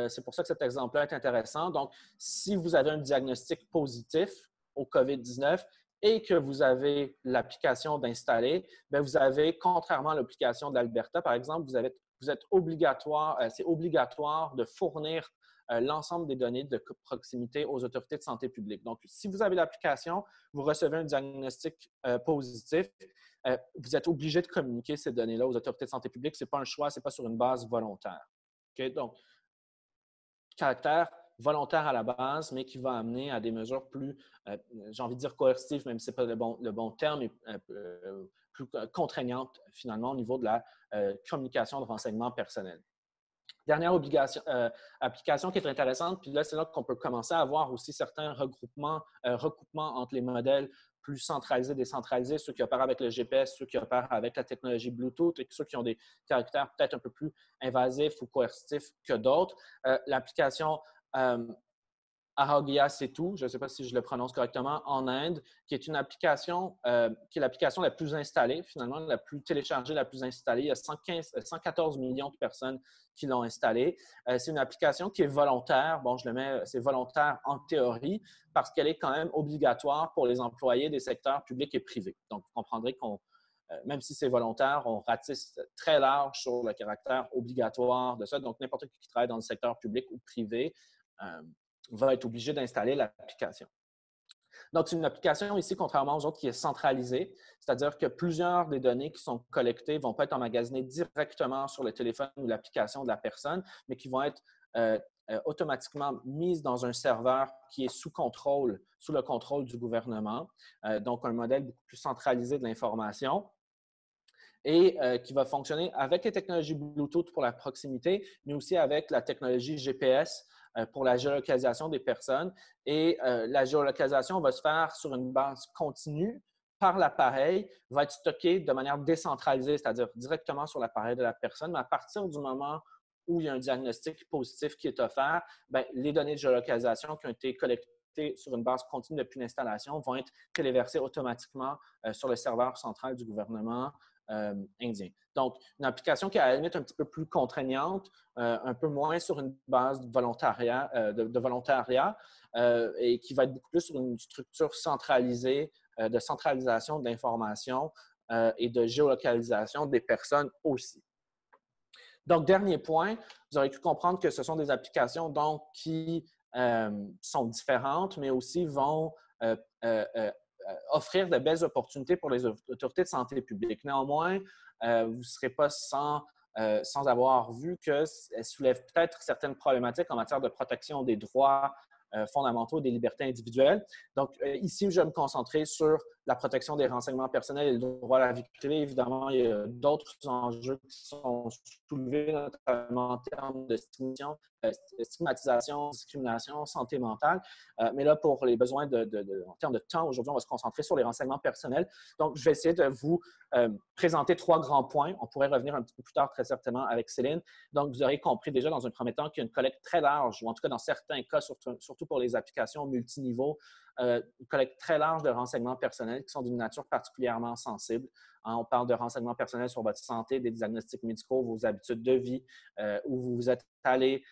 C'est pour ça que cet exemple-là est intéressant. Donc, si vous avez un diagnostic positif au COVID-19 et que vous avez l'application d'installer, bien, vous avez, contrairement à l'application de l'Alberta, par exemple, vous êtes obligatoire, c'est obligatoire de fournir l'ensemble des données de proximité aux autorités de santé publique. Donc, si vous avez l'application, vous recevez un diagnostic positif, vous êtes obligé de communiquer ces données-là aux autorités de santé publique. Ce n'est pas un choix, ce n'est pas sur une base volontaire. Okay? Donc, caractère volontaire à la base, mais qui va amener à des mesures plus, j'ai envie de dire coercitives, même si ce n'est pas le bon terme, mais plus contraignantes finalement au niveau de la communication de renseignements personnels. Dernière application qui est intéressante, puis là, c'est là qu'on peut commencer à avoir aussi certains recoupements entre les modèles plus centralisés, décentralisés, ceux qui opèrent avec le GPS, ceux qui opèrent avec la technologie Bluetooth et ceux qui ont des caractères peut-être un peu plus invasifs ou coercitifs que d'autres. L'application Arogya Setu, je ne sais pas si je le prononce correctement, en Inde, qui est une application qui est l'application la plus installée, finalement, la plus téléchargée, la plus installée. Il y a 114 millions de personnes qui l'ont installée. C'est une application qui est volontaire. Bon, je le mets, c'est volontaire en théorie parce qu'elle est quand même obligatoire pour les employés des secteurs publics et privés. Donc, vous comprendrez qu'on même si c'est volontaire, on ratisse très large sur le caractère obligatoire de ça. Donc, n'importe qui travaille dans le secteur public ou privé va être obligé d'installer l'application. Donc, c'est une application ici, contrairement aux autres, qui est centralisée, c'est-à-dire que plusieurs des données qui sont collectées ne vont pas être emmagasinées directement sur le téléphone ou l'application de la personne, mais qui vont être automatiquement mises dans un serveur qui est sous le contrôle du gouvernement, donc un modèle beaucoup plus centralisé de l'information et qui va fonctionner avec les technologies Bluetooth pour la proximité, mais aussi avec la technologie GPS pour la géolocalisation des personnes. Et la géolocalisation va se faire sur une base continue par l'appareil, va être stockée de manière décentralisée, c'est-à-dire directement sur l'appareil de la personne. Mais à partir du moment où il y a un diagnostic positif qui est offert, bien, les données de géolocalisation qui ont été collectées sur une base continue depuis l'installation vont être téléversées automatiquement sur le serveur central du gouvernement indien. Donc, une application qui est à la limite un petit peu plus contraignante, un peu moins sur une base de volontariat, et qui va être beaucoup plus sur une structure centralisée de centralisation de l'information et de géolocalisation des personnes aussi. Donc, dernier point, vous aurez pu comprendre que ce sont des applications donc, qui sont différentes, mais aussi vont offrir de belles opportunités pour les autorités de santé publique. Néanmoins, vous ne serez pas sans avoir vu qu'elles soulèvent peut-être certaines problématiques en matière de protection des droits fondamentaux et des libertés individuelles. Donc, ici, je vais me concentrer sur la protection des renseignements personnels et le droit à la vie privée. Évidemment, il y a d'autres enjeux qui sont soulevés, notamment en termes de stigmatisation, discrimination, santé mentale. Mais là, pour les besoins en termes de temps, aujourd'hui, on va se concentrer sur les renseignements personnels. Donc, je vais essayer de vous présenter 3 grands points. On pourrait revenir un petit peu plus tard, très certainement, avec Céline. Donc, vous aurez compris déjà dans un premier temps qu'il y a une collecte très large, ou en tout cas dans certains cas, surtout pour les applications multiniveaux, une collecte très large de renseignements personnels qui sont d'une nature particulièrement sensible. On parle de renseignements personnels sur votre santé, des diagnostics médicaux, vos habitudes de vie, où vous vous êtes allé,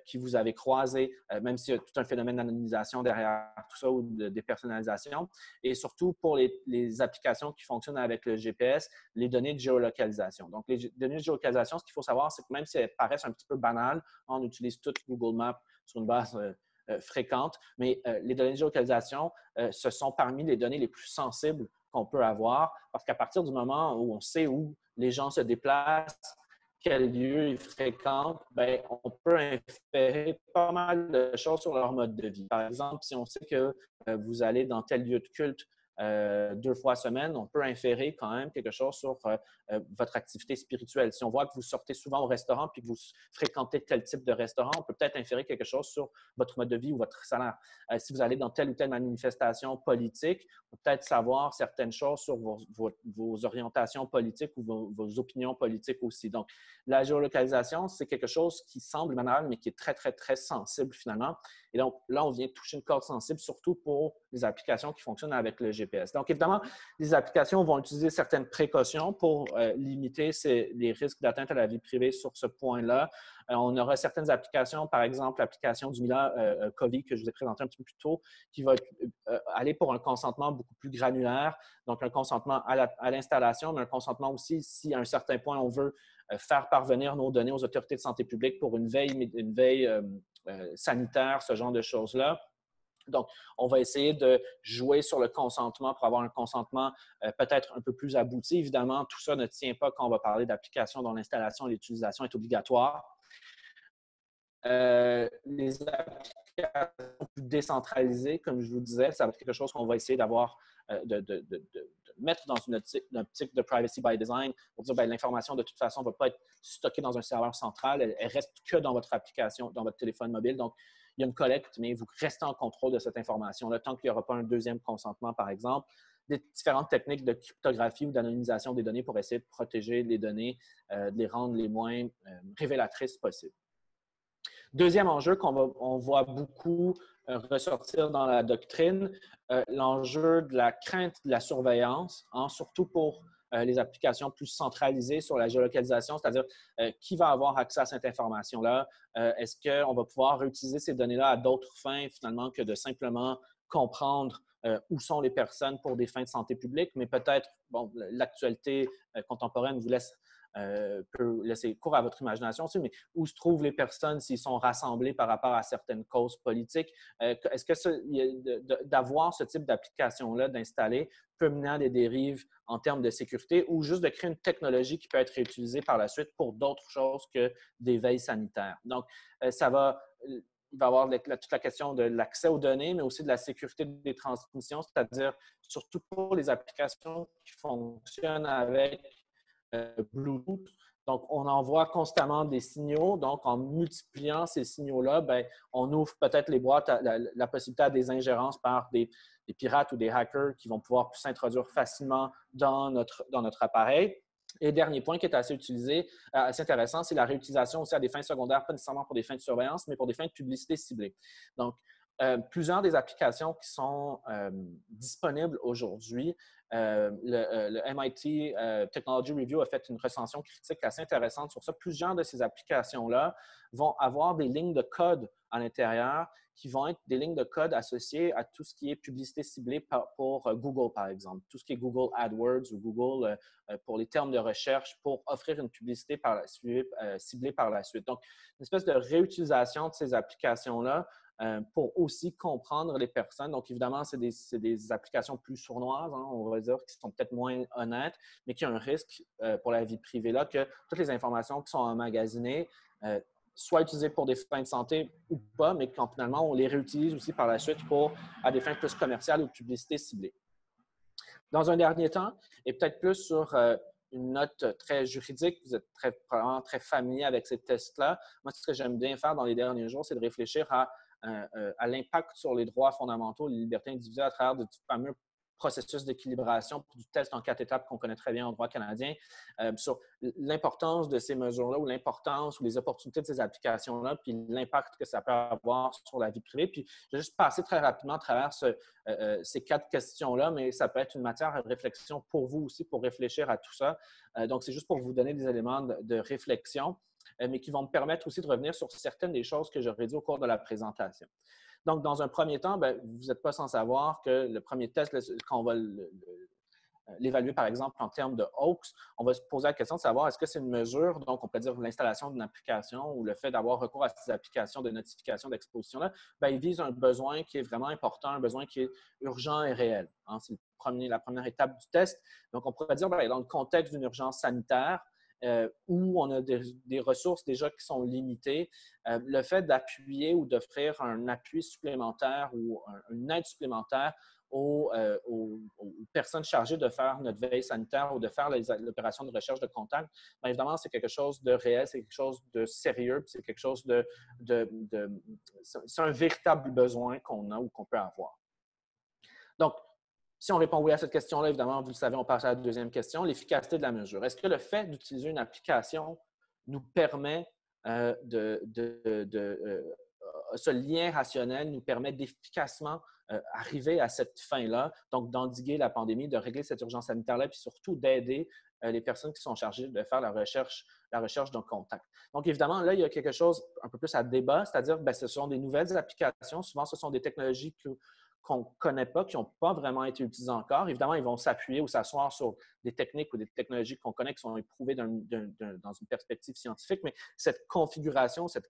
qui vous avez croisé, même s'il y a tout un phénomène d'anonymisation derrière tout ça ou de dépersonnalisation. Et surtout pour les applications qui fonctionnent avec le GPS, les données de géolocalisation. Donc, les données de géolocalisation, ce qu'il faut savoir, c'est que même si elles paraissent un petit peu banales, on utilise tout Google Maps sur une base fréquente, mais les données de géolocalisation, ce sont parmi les données les plus sensibles qu'on peut avoir, parce qu'à partir du moment où on sait où les gens se déplacent, quel lieu ils fréquentent, bien, on peut inférer pas mal de choses sur leur mode de vie. Par exemple, si on sait que vous allez dans tel lieu de culte 2 fois semaine, on peut inférer quand même quelque chose sur votre activité spirituelle. Si on voit que vous sortez souvent au restaurant puis que vous fréquentez tel type de restaurant, on peut peut-être inférer quelque chose sur votre mode de vie ou votre salaire. Si vous allez dans telle ou telle manifestation politique, on peut peut-être savoir certaines choses sur vos orientations politiques ou vos opinions politiques aussi. Donc, la géolocalisation, c'est quelque chose qui semble banal, mais qui est très, très, très sensible finalement. Et donc, là, on vient toucher une corde sensible, surtout pour les applications qui fonctionnent avec le GPS. Donc, évidemment, les applications vont utiliser certaines précautions pour limiter les risques d'atteinte à la vie privée sur ce point-là. On aura certaines applications, par exemple, l'application du Mila COVID que je vous ai présenté un petit peu plus tôt, qui va aller pour un consentement beaucoup plus granulaire, donc un consentement à l'installation, mais un consentement aussi si à un certain point on veut faire parvenir nos données aux autorités de santé publique pour une veille sanitaire, ce genre de choses-là. Donc, on va essayer de jouer sur le consentement pour avoir un consentement peut-être un peu plus abouti. Évidemment, tout ça ne tient pas quand on va parler d'applications dont l'installation et l'utilisation est obligatoire. Les applications plus décentralisées, comme je vous disais, ça va être quelque chose qu'on va essayer d'avoir, de mettre dans une optique de privacy by design pour dire que l'information, de toute façon, ne va pas être stockée dans un serveur central. Elle reste que dans votre application, dans votre téléphone mobile. Donc, il y a une collecte, mais vous restez en contrôle de cette information-là tant qu'il n'y aura pas un deuxième consentement, par exemple. Des différentes techniques de cryptographie ou d'anonymisation des données pour essayer de protéger les données, de les rendre les moins révélatrices possibles. Deuxième enjeu qu'on voit beaucoup ressortir dans la doctrine, l'enjeu de la crainte de la surveillance, hein, surtout pour les applications plus centralisées sur la géolocalisation, c'est-à-dire qui va avoir accès à cette information-là? Est-ce qu'on va pouvoir réutiliser ces données-là à d'autres fins, finalement, que de simplement comprendre où sont les personnes pour des fins de santé publique, mais peut-être, bon, l'actualité contemporaine vous laisse peut laisser cours à votre imagination aussi, mais où se trouvent les personnes s'ils sont rassemblés par rapport à certaines causes politiques? Est-ce que d'avoir ce type d'application-là, d'installer, peut mener à des dérives en termes de sécurité ou juste de créer une technologie qui peut être réutilisée par la suite pour d'autres choses que des veilles sanitaires? Donc, il va y avoir toute la question de l'accès aux données, mais aussi de la sécurité des transmissions, c'est-à-dire surtout pour les applications qui fonctionnent avec Bluetooth. Donc, on envoie constamment des signaux. Donc, en multipliant ces signaux-là, bien, on ouvre peut-être les boîtes à la possibilité à des ingérences par des pirates ou des hackers qui vont pouvoir s'introduire facilement dans notre appareil. Et dernier point qui est assez utilisé, assez intéressant, c'est la réutilisation aussi à des fins secondaires, pas nécessairement pour des fins de surveillance, mais pour des fins de publicité ciblée. Donc, plusieurs des applications qui sont disponibles aujourd'hui, le MIT Technology Review a fait une recension critique assez intéressante sur ça. Plusieurs de ces applications-là vont avoir des lignes de code à l'intérieur qui vont être des lignes de code associées à tout ce qui est publicité ciblée pour Google, par exemple. Tout ce qui est Google AdWords ou Google pour les termes de recherche pour offrir une publicité ciblée par la suite. Donc, une espèce de réutilisation de ces applications-là pour aussi comprendre les personnes. Donc, évidemment, c'est des applications plus sournoises, hein, on va dire, qui sont peut-être moins honnêtes, mais qui ont un risque pour la vie privée là, que toutes les informations qui sont emmagasinées soient utilisées pour des fins de santé ou pas, mais quand finalement, on les réutilise aussi par la suite à des fins plus commerciales ou de publicité ciblée. Dans un dernier temps, et peut-être plus sur une note très juridique, vous êtes probablement très familier avec ces tests-là. Moi, ce que j'aime bien faire dans les derniers jours, c'est de réfléchir à l'impact sur les droits fondamentaux, les libertés individuelles à travers du fameux processus d'équilibration du test en 4 étapes qu'on connaît très bien en droit canadien, sur l'importance de ces mesures-là ou l'importance ou les opportunités de ces applications-là, puis l'impact que ça peut avoir sur la vie privée. Puis, je vais juste passer très rapidement à travers ces 4 questions-là, mais ça peut être une matière de réflexion pour vous aussi, pour réfléchir à tout ça. Donc, c'est juste pour vous donner des éléments de réflexion, mais qui vont me permettre aussi de revenir sur certaines des choses que j'aurais dit au cours de la présentation. Donc, dans un premier temps, bien, vous n'êtes pas sans savoir que le premier test, quand on va l'évaluer, par exemple, en termes de hoax, on va se poser la question de savoir est-ce que c'est une mesure, donc on peut dire l'installation d'une application ou le fait d'avoir recours à ces applications de notification d'exposition-là, bien, il vise un besoin qui est vraiment important, un besoin qui est urgent et réel. Hein, c'est la première étape du test. Donc, on pourrait dire, bien, dans le contexte d'une urgence sanitaire, où on a des ressources déjà qui sont limitées, le fait d'appuyer ou d'offrir un appui supplémentaire ou une aide supplémentaire aux personnes chargées de faire notre veille sanitaire ou de faire l'opération de recherche de contact, bien évidemment, c'est quelque chose de réel, c'est quelque chose de sérieux, c'est quelque chose c'est un véritable besoin qu'on a ou qu'on peut avoir. Donc, si on répond oui à cette question-là, évidemment, vous le savez, on passe à la deuxième question, l'efficacité de la mesure. Est-ce que le fait d'utiliser une application nous permet ce lien rationnel nous permet d'efficacement arriver à cette fin-là, donc d'endiguer la pandémie, de régler cette urgence sanitaire-là, puis surtout d'aider les personnes qui sont chargées de faire la recherche d'un contact. Donc, évidemment, là, il y a quelque chose un peu plus à débat, c'est-à-dire que ce sont des nouvelles applications. Souvent, ce sont des technologies qu'on ne connaît pas, qui n'ont pas vraiment été utilisées encore. Évidemment, ils vont s'appuyer ou s'asseoir sur des techniques ou des technologies qu'on connaît, qui sont éprouvées dans une perspective scientifique, mais cette configuration, cet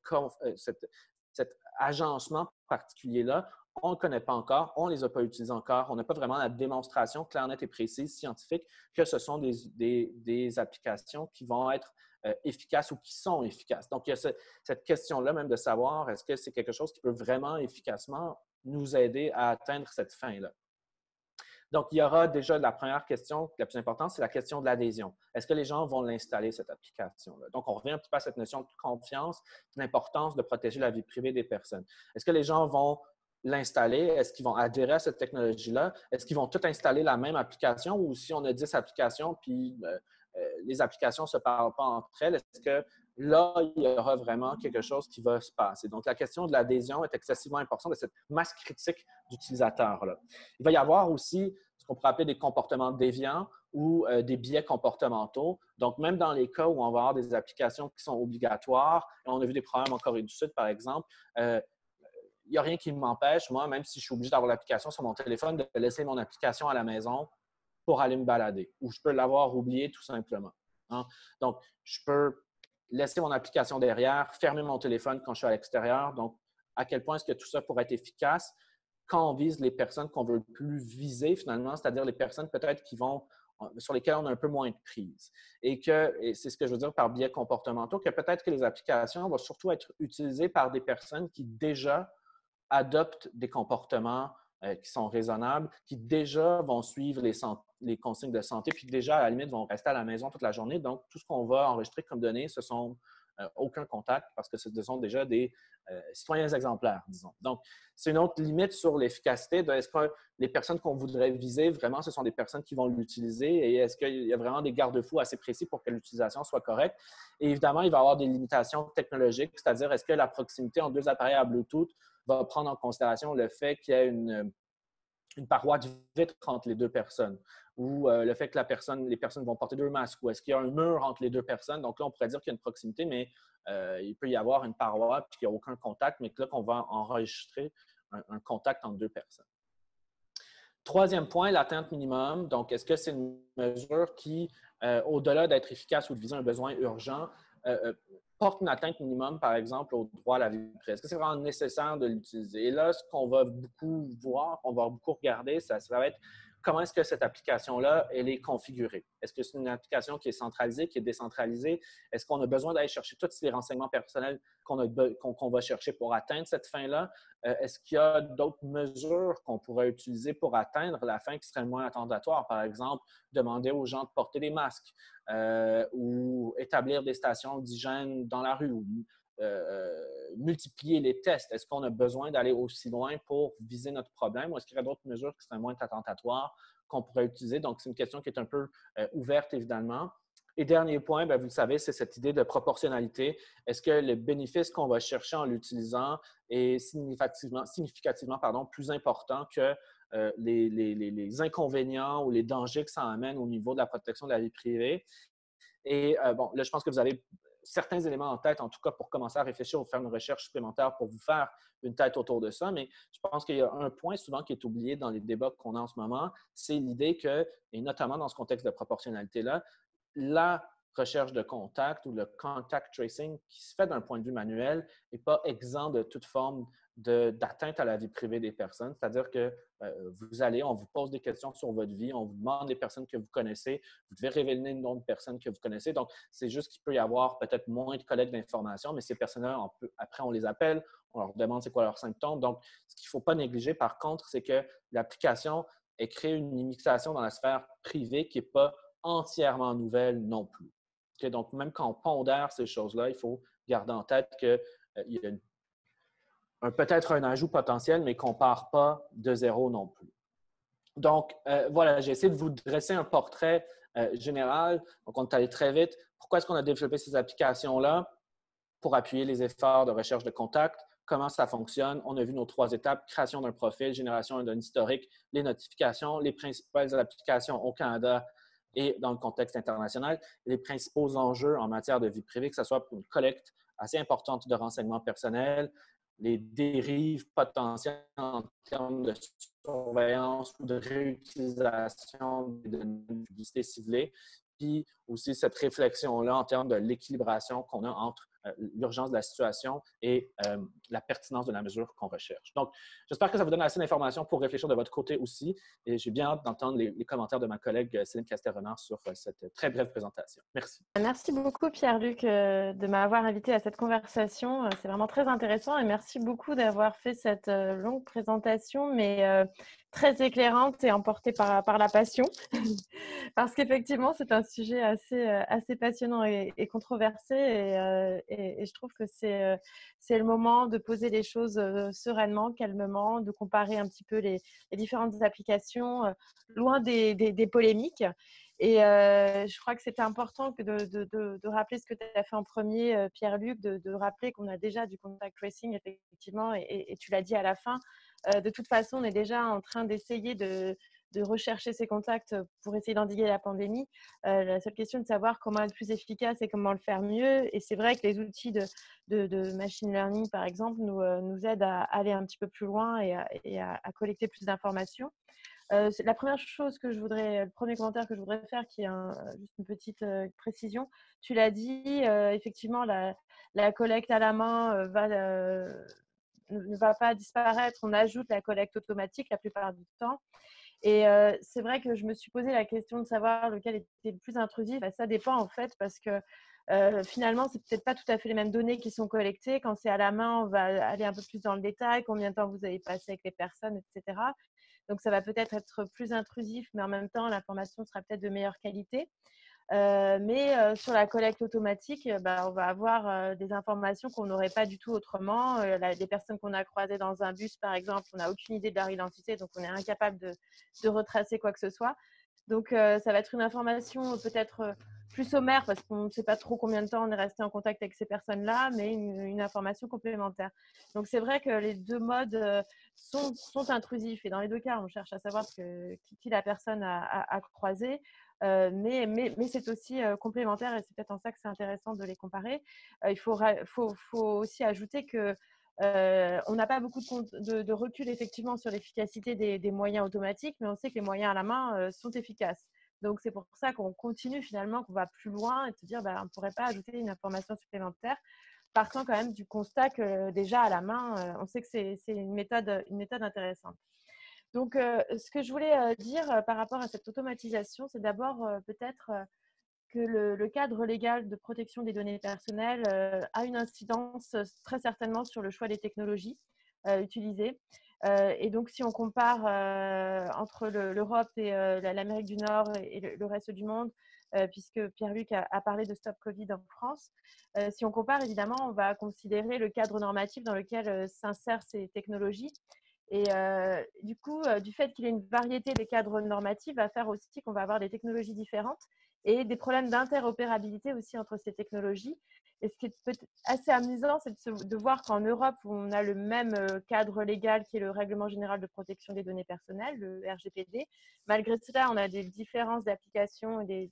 agencement particulier-là, on ne le connaît pas encore, on ne les a pas utilisés encore, on n'a pas vraiment la démonstration claire, nette et précise, scientifique, que ce sont des applications qui vont être efficaces ou qui sont efficaces. Donc, il y a cette question-là même de savoir est-ce que c'est quelque chose qui peut vraiment efficacement nous aider à atteindre cette fin-là. Donc, il y aura déjà la première question, la plus importante, c'est la question de l'adhésion. Est-ce que les gens vont l'installer, cette application-là? Donc, on revient un petit peu à cette notion de confiance, de l'importance de protéger la vie privée des personnes. Est-ce que les gens vont l'installer? Est-ce qu'ils vont adhérer à cette technologie-là? Est-ce qu'ils vont tout installer la même application ou si on a 10 applications puis les applications ne se parlent pas entre elles, est-ce que là, il y aura vraiment quelque chose qui va se passer? Donc, la question de l'adhésion est excessivement importante de cette masse critique d'utilisateurs-là. Il va y avoir aussi ce qu'on pourrait appeler des comportements déviants ou des biais comportementaux. Donc, même dans les cas où on va avoir des applications qui sont obligatoires, on a vu des problèmes en Corée du Sud, par exemple, il n'y a rien qui m'empêche, moi, même si je suis obligé d'avoir l'application sur mon téléphone, de laisser mon application à la maison pour aller me balader, ou je peux l'avoir oublié tout simplement. Hein? Donc, je peux laisser mon application derrière, fermer mon téléphone quand je suis à l'extérieur. Donc, à quel point est-ce que tout ça pourrait être efficace quand on vise les personnes qu'on veut le plus viser finalement, c'est-à-dire les personnes peut-être sur lesquelles on a un peu moins de prise. Et c'est ce que je veux dire par biais comportementaux, que peut-être que les applications vont surtout être utilisées par des personnes qui déjà adoptent des comportements qui sont raisonnables, qui déjà vont suivre les consignes de santé, puis déjà, à la limite, vont rester à la maison toute la journée. Donc, tout ce qu'on va enregistrer comme données, ce sont aucun contact parce que ce sont déjà des citoyens exemplaires, disons. Donc, c'est une autre limite sur l'efficacité de est-ce que les personnes qu'on voudrait viser, vraiment, ce sont des personnes qui vont l'utiliser et est-ce qu'il y a vraiment des garde-fous assez précis pour que l'utilisation soit correcte? Et évidemment, il va y avoir des limitations technologiques, c'est-à-dire est-ce que la proximité entre deux appareils à Bluetooth va prendre en considération le fait qu'il y ait une paroi de vitre entre les deux personnes ou le fait que les personnes vont porter deux masques ou est-ce qu'il y a un mur entre les deux personnes. Donc là, on pourrait dire qu'il y a une proximité, mais il peut y avoir une paroi puis qu'il n'y a aucun contact, mais que là, qu'on va enregistrer un contact entre deux personnes. Troisième point, l'atteinte minimum. Donc, est-ce que c'est une mesure qui, au-delà d'être efficace ou de viser un besoin urgent, porte une atteinte minimum, par exemple, au droit à la vie privée? Est-ce que c'est vraiment nécessaire de l'utiliser? Et là, ce qu'on va beaucoup voir, qu'on va beaucoup regarder, ça va être comment est-ce que cette application-là, elle est configurée? Est-ce que c'est une application qui est centralisée, qui est décentralisée? Est-ce qu'on a besoin d'aller chercher tous les renseignements personnels qu'on va chercher pour atteindre cette fin-là? Est-ce qu'il y a d'autres mesures qu'on pourrait utiliser pour atteindre la fin qui serait moins attentatoire? Par exemple, demander aux gens de porter des masques ou établir des stations d'hygiène dans la rue ou multiplier les tests. Est-ce qu'on a besoin d'aller aussi loin pour viser notre problème ou est-ce qu'il y a d'autres mesures qui seraient moins attentatoires qu'on pourrait utiliser? Donc, c'est une question qui est un peu ouverte, évidemment. Et dernier point, bien, vous le savez, c'est cette idée de proportionnalité. Est-ce que le bénéfice qu'on va chercher en l'utilisant est significativement plus important que les inconvénients ou les dangers que ça amène au niveau de la protection de la vie privée? Et bon, là, je pense que vous avez certains éléments en tête, en tout cas pour commencer à réfléchir ou faire une recherche supplémentaire pour vous faire une tête autour de ça. Mais je pense qu'il y a un point souvent qui est oublié dans les débats qu'on a en ce moment, c'est l'idée que, et notamment dans ce contexte de proportionnalité-là, la recherche de contact ou le contact tracing qui se fait d'un point de vue manuel n'est pas exempt de toute forme d'atteinte à la vie privée des personnes. C'est-à-dire que on vous pose des questions sur votre vie, on vous demande des personnes que vous connaissez, vous devez révéler le nom de personnes que vous connaissez. Donc, c'est juste qu'il peut y avoir peut-être moins de collecte d'informations, mais ces personnes-là, après, on les appelle, on leur demande c'est quoi leurs symptômes. Donc, ce qu'il ne faut pas négliger, par contre, c'est que l'application ait créé une immixation dans la sphère privée qui n'est pas entièrement nouvelle non plus. Okay? Donc, même quand on pondère ces choses-là, il faut garder en tête qu'il y a peut-être un ajout potentiel, mais qu'on ne part pas de zéro non plus. Donc, voilà, j'ai essayé de vous dresser un portrait général. Donc, on est allé très vite. Pourquoi est-ce qu'on a développé ces applications-là? Pour appuyer les efforts de recherche de contact. Comment ça fonctionne? On a vu nos 3 étapes, création d'un profil, génération d'un historique, les notifications, les principales applications au Canada et dans le contexte international, les principaux enjeux en matière de vie privée, que ce soit pour une collecte assez importante de renseignements personnels, les dérives potentielles en termes de surveillance ou de réutilisation des données de publicité ciblée, puis aussi cette réflexion-là en termes de l'équilibration qu'on a entre l'urgence de la situation et la pertinence de la mesure qu'on recherche. Donc, j'espère que ça vous donne assez d'informations pour réfléchir de votre côté aussi. Et j'ai bien hâte d'entendre les commentaires de ma collègue Céline Castelrenard sur cette très brève présentation. Merci. Merci beaucoup, Pierre-Luc, de m'avoir invité à cette conversation. C'est vraiment très intéressant et merci beaucoup d'avoir fait cette longue présentation. Mais très éclairante et emportée par la passion. Parce qu'effectivement, c'est un sujet assez passionnant et controversé. Et je trouve que c'est le moment de poser les choses sereinement, calmement, de comparer un petit peu les différentes applications, loin des polémiques. Et je crois que c'était important que de rappeler ce que tu as fait en premier, Pierre-Luc, de rappeler qu'on a déjà du contact tracing, effectivement, et tu l'as dit à la fin. De toute façon, on est déjà en train d'essayer de rechercher ces contacts pour essayer d'endiguer la pandémie. La seule question est de savoir comment être plus efficace et comment le faire mieux. Et c'est vrai que les outils de machine learning, par exemple, nous aident à aller un petit peu plus loin et à collecter plus d'informations. La première chose le premier commentaire que je voudrais faire, qui est juste une petite précision, tu l'as dit, effectivement, la collecte à la main ne va pas disparaître. On ajoute la collecte automatique la plupart du temps. Et c'est vrai que je me suis posé la question de savoir lequel était le plus intrusif. Ça dépend en fait parce que finalement, c'est peut-être pas tout à fait les mêmes données qui sont collectées. Quand c'est à la main, on va aller un peu plus dans le détail, combien de temps vous avez passé avec les personnes, etc. Donc, ça va peut-être être plus intrusif, mais en même temps, l'information sera peut-être de meilleure qualité. Mais sur la collecte automatique, on va avoir des informations qu'on n'aurait pas du tout autrement. Les personnes qu'on a croisées dans un bus, par exemple, on n'a aucune idée de leur identité, donc on est incapable de retracer quoi que ce soit. Donc, ça va être une information peut-être plus sommaire parce qu'on ne sait pas trop combien de temps on est resté en contact avec ces personnes-là, mais une information complémentaire. Donc, c'est vrai que les deux modes sont intrusifs et dans les deux cas, on cherche à savoir qui la personne a croisé. Mais c'est aussi complémentaire et c'est peut-être en ça que c'est intéressant de les comparer. Il faut aussi ajouter que on n'a pas beaucoup de recul effectivement sur l'efficacité des moyens automatiques, mais on sait que les moyens à la main sont efficaces. Donc, c'est pour ça qu'on continue finalement, qu'on va plus loin et de se dire on ne pourrait pas ajouter une information supplémentaire, partant quand même du constat que déjà à la main, on sait que c'est une méthode intéressante. Donc, ce que je voulais dire par rapport à cette automatisation, c'est d'abord peut-être que le cadre légal de protection des données personnelles a une incidence très certainement sur le choix des technologies utilisées. Et donc, si on compare entre l'Europe et l'Amérique du Nord et le reste du monde, puisque Pierre-Luc a parlé de Stop Covid en France, si on compare, évidemment, on va considérer le cadre normatif dans lequel s'insèrent ces technologies. Et du coup, du fait qu'il y ait une variété des cadres normatifs, va faire aussi qu'on va avoir des technologies différentes et des problèmes d'interopérabilité aussi entre ces technologies. Et ce qui est peut-être assez amusant, c'est de voir qu'en Europe, on a le même cadre légal qui est le Règlement général de protection des données personnelles, le RGPD. Malgré cela, on a des différences d'application et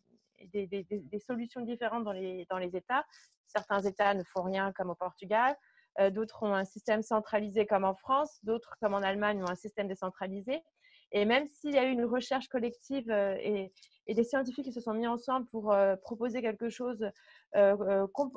des solutions différentes dans les États. Certains États ne font rien, comme au Portugal. D'autres ont un système centralisé comme en France, d'autres comme en Allemagne ont un système décentralisé. Et même s'il y a eu une recherche collective et des scientifiques qui se sont mis ensemble pour proposer quelque chose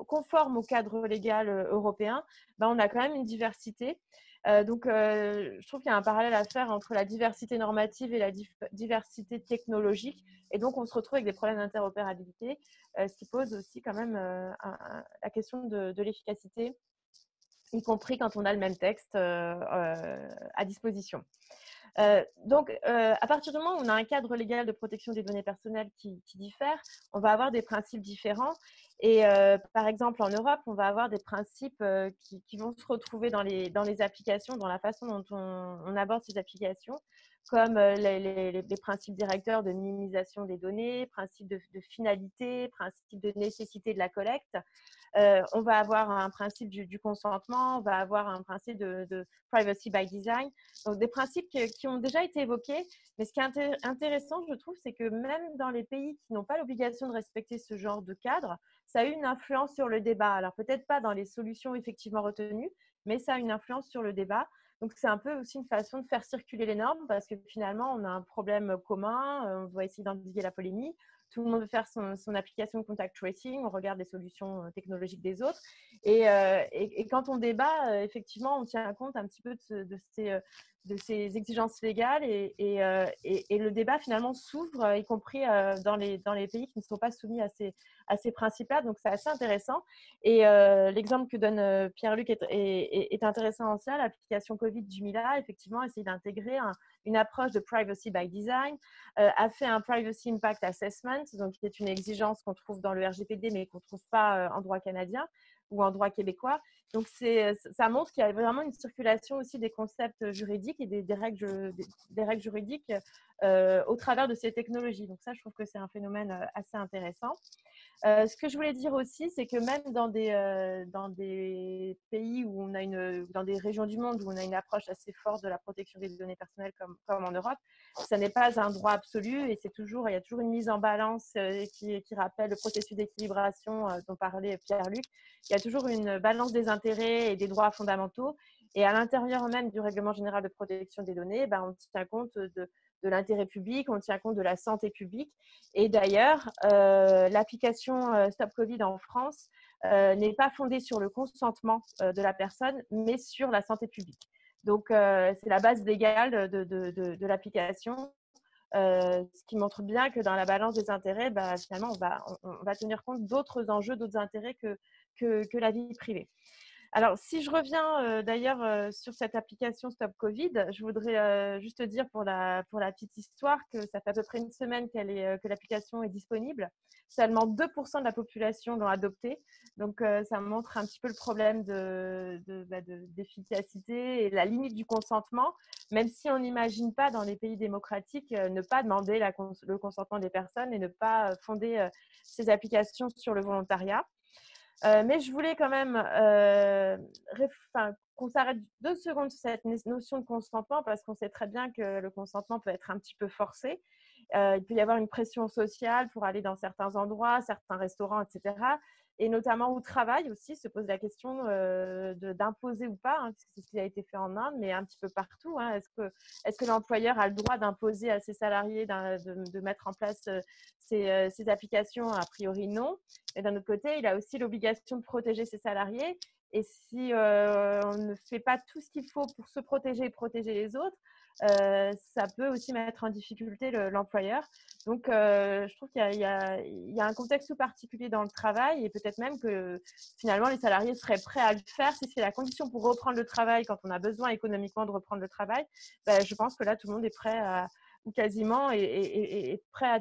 conforme au cadre légal européen, on a quand même une diversité. Donc, je trouve qu'il y a un parallèle à faire entre la diversité normative et la diversité technologique. Et donc, on se retrouve avec des problèmes d'interopérabilité, ce qui pose aussi quand même la question de l'efficacité, y compris quand on a le même texte à disposition. Donc, à partir du moment où on a un cadre légal de protection des données personnelles qui diffère, on va avoir des principes différents. Et par exemple, en Europe, on va avoir des principes qui vont se retrouver dans les applications, dans la façon dont on aborde ces applications, comme les principes directeurs de minimisation des données, principes de finalité, principes de nécessité de la collecte. On va avoir un principe du consentement, on va avoir un principe de privacy by design. Donc, des principes qui ont déjà été évoqués. Mais ce qui est intéressant, je trouve, c'est que même dans les pays qui n'ont pas l'obligation de respecter ce genre de cadre, ça a eu une influence sur le débat. Alors, peut-être pas dans les solutions effectivement retenues, mais ça a une influence sur le débat. Donc, c'est un peu aussi une façon de faire circuler les normes parce que finalement, on a un problème commun, on doit essayer d'endiguer la polémique. Tout le monde veut faire son application de contact tracing, on regarde les solutions technologiques des autres. Et quand on débat, effectivement, on tient compte un petit peu de ces exigences légales et le débat finalement s'ouvre, y compris dans les pays qui ne sont pas soumis à ces principes-là. Donc, c'est assez intéressant. Et l'exemple que donne Pierre-Luc est intéressant aussi. L'application Covid du Mila, effectivement, essaie d'intégrer une approche de privacy by design, a fait un privacy impact assessment, donc qui est une exigence qu'on trouve dans le RGPD, mais qu'on ne trouve pas en droit canadien ou en droit québécois. Donc, ça montre qu'il y a vraiment une circulation aussi des concepts juridiques et des règles juridiques au travers de ces technologies. Donc, ça, je trouve que c'est un phénomène assez intéressant. Ce que je voulais dire aussi, c'est que même dans des pays où on a dans des régions du monde où on a une approche assez forte de la protection des données personnelles comme en Europe, ça n'est pas un droit absolu et il y a toujours une mise en balance qui rappelle le processus d'équilibration dont parlait Pierre-Luc. Il y a toujours une balance des intérêts et des droits fondamentaux. Et à l'intérieur même du règlement général de protection des données, on tient compte de l'intérêt public, on tient compte de la santé publique. Et d'ailleurs, l'application Stop Covid en France n'est pas fondée sur le consentement de la personne, mais sur la santé publique. Donc, c'est la base légale de l'application, ce qui montre bien que dans la balance des intérêts, finalement, on va tenir compte d'autres enjeux, d'autres intérêts que la vie privée. Alors, si je reviens d'ailleurs sur cette application Stop Covid, je voudrais juste dire pour la petite histoire que ça fait à peu près une semaine que l'application est disponible. Seulement 2% de la population l'ont adoptée. Donc, ça montre un petit peu le problème d'efficacité et la limite du consentement, même si on n'imagine pas dans les pays démocratiques ne pas demander le consentement des personnes et ne pas fonder ces applications sur le volontariat. Mais je voulais quand même qu'on s'arrête 2 secondes sur cette notion de consentement parce qu'on sait très bien que le consentement peut être un petit peu forcé. Il peut y avoir une pression sociale pour aller dans certains endroits, certains restaurants, etc. Et notamment au travail aussi, se pose la question d'imposer ou pas, parce que c'est ce qui a été fait en Inde, mais un petit peu partout. Est-ce que l'employeur a le droit d'imposer à ses salariés de mettre en place ces applications? A priori, non. Mais d'un autre côté, il a aussi l'obligation de protéger ses salariés. Et si on ne fait pas tout ce qu'il faut pour se protéger et protéger les autres, ça peut aussi mettre en difficulté l'employeur. Donc, je trouve qu'il y a un contexte tout particulier dans le travail et peut-être même que finalement, les salariés seraient prêts à le faire si c'est la condition pour reprendre le travail quand on a besoin économiquement de reprendre le travail. Je pense que là, tout le monde est prêt ou quasiment est prêt à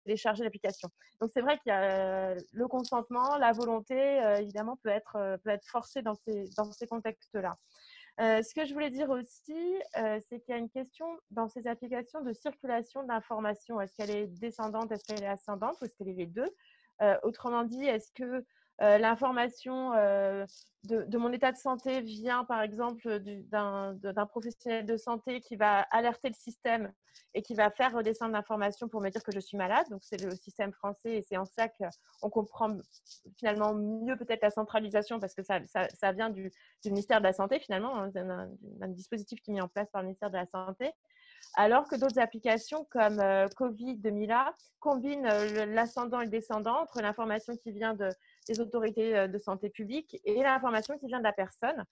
télécharger l'application. Donc, c'est vrai qu'il y a le consentement, la volonté, évidemment, peut être forcé dans ces contextes-là. Ce que je voulais dire aussi, c'est qu'il y a une question dans ces applications de circulation d'informations. Est-ce qu'elle est descendante, est-ce qu'elle est ascendante ou est-ce qu'elle est les deux? Autrement dit, est-ce que l'information de mon état de santé vient par exemple d'un professionnel de santé qui va alerter le système et qui va faire redescendre l'information pour me dire que je suis malade. Donc, c'est le système français et c'est en ça qu'on comprend finalement mieux peut-être la centralisation parce que ça vient du ministère de la Santé finalement, d'un dispositif qui est mis en place par le ministère de la Santé. Alors que d'autres applications comme Covid 2000 combinent l'ascendant et le descendant entre l'information qui vient des autorités de santé publique et l'information qui vient de la personne,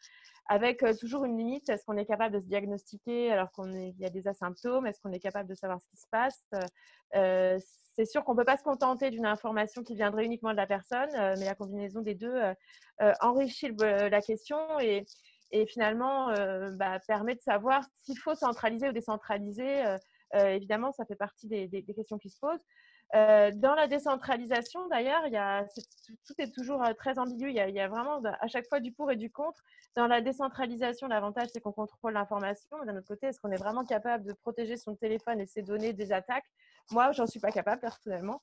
avec toujours une limite. Est-ce qu'on est capable de se diagnostiquer alors qu'il y a des asymptômes? Est-ce qu'on est capable de savoir ce qui se passe? C'est sûr qu'on ne peut pas se contenter d'une information qui viendrait uniquement de la personne, mais la combinaison des deux enrichit la question et finalement permet de savoir s'il faut centraliser ou décentraliser. Évidemment, ça fait partie des questions qui se posent. Dans la décentralisation, d'ailleurs, tout est toujours très ambigu. Il y a vraiment à chaque fois du pour et du contre. Dans la décentralisation, l'avantage, c'est qu'on contrôle l'information. Mais d'un autre côté, est-ce qu'on est vraiment capable de protéger son téléphone et ses données des attaques? Moi, j'en suis pas capable personnellement.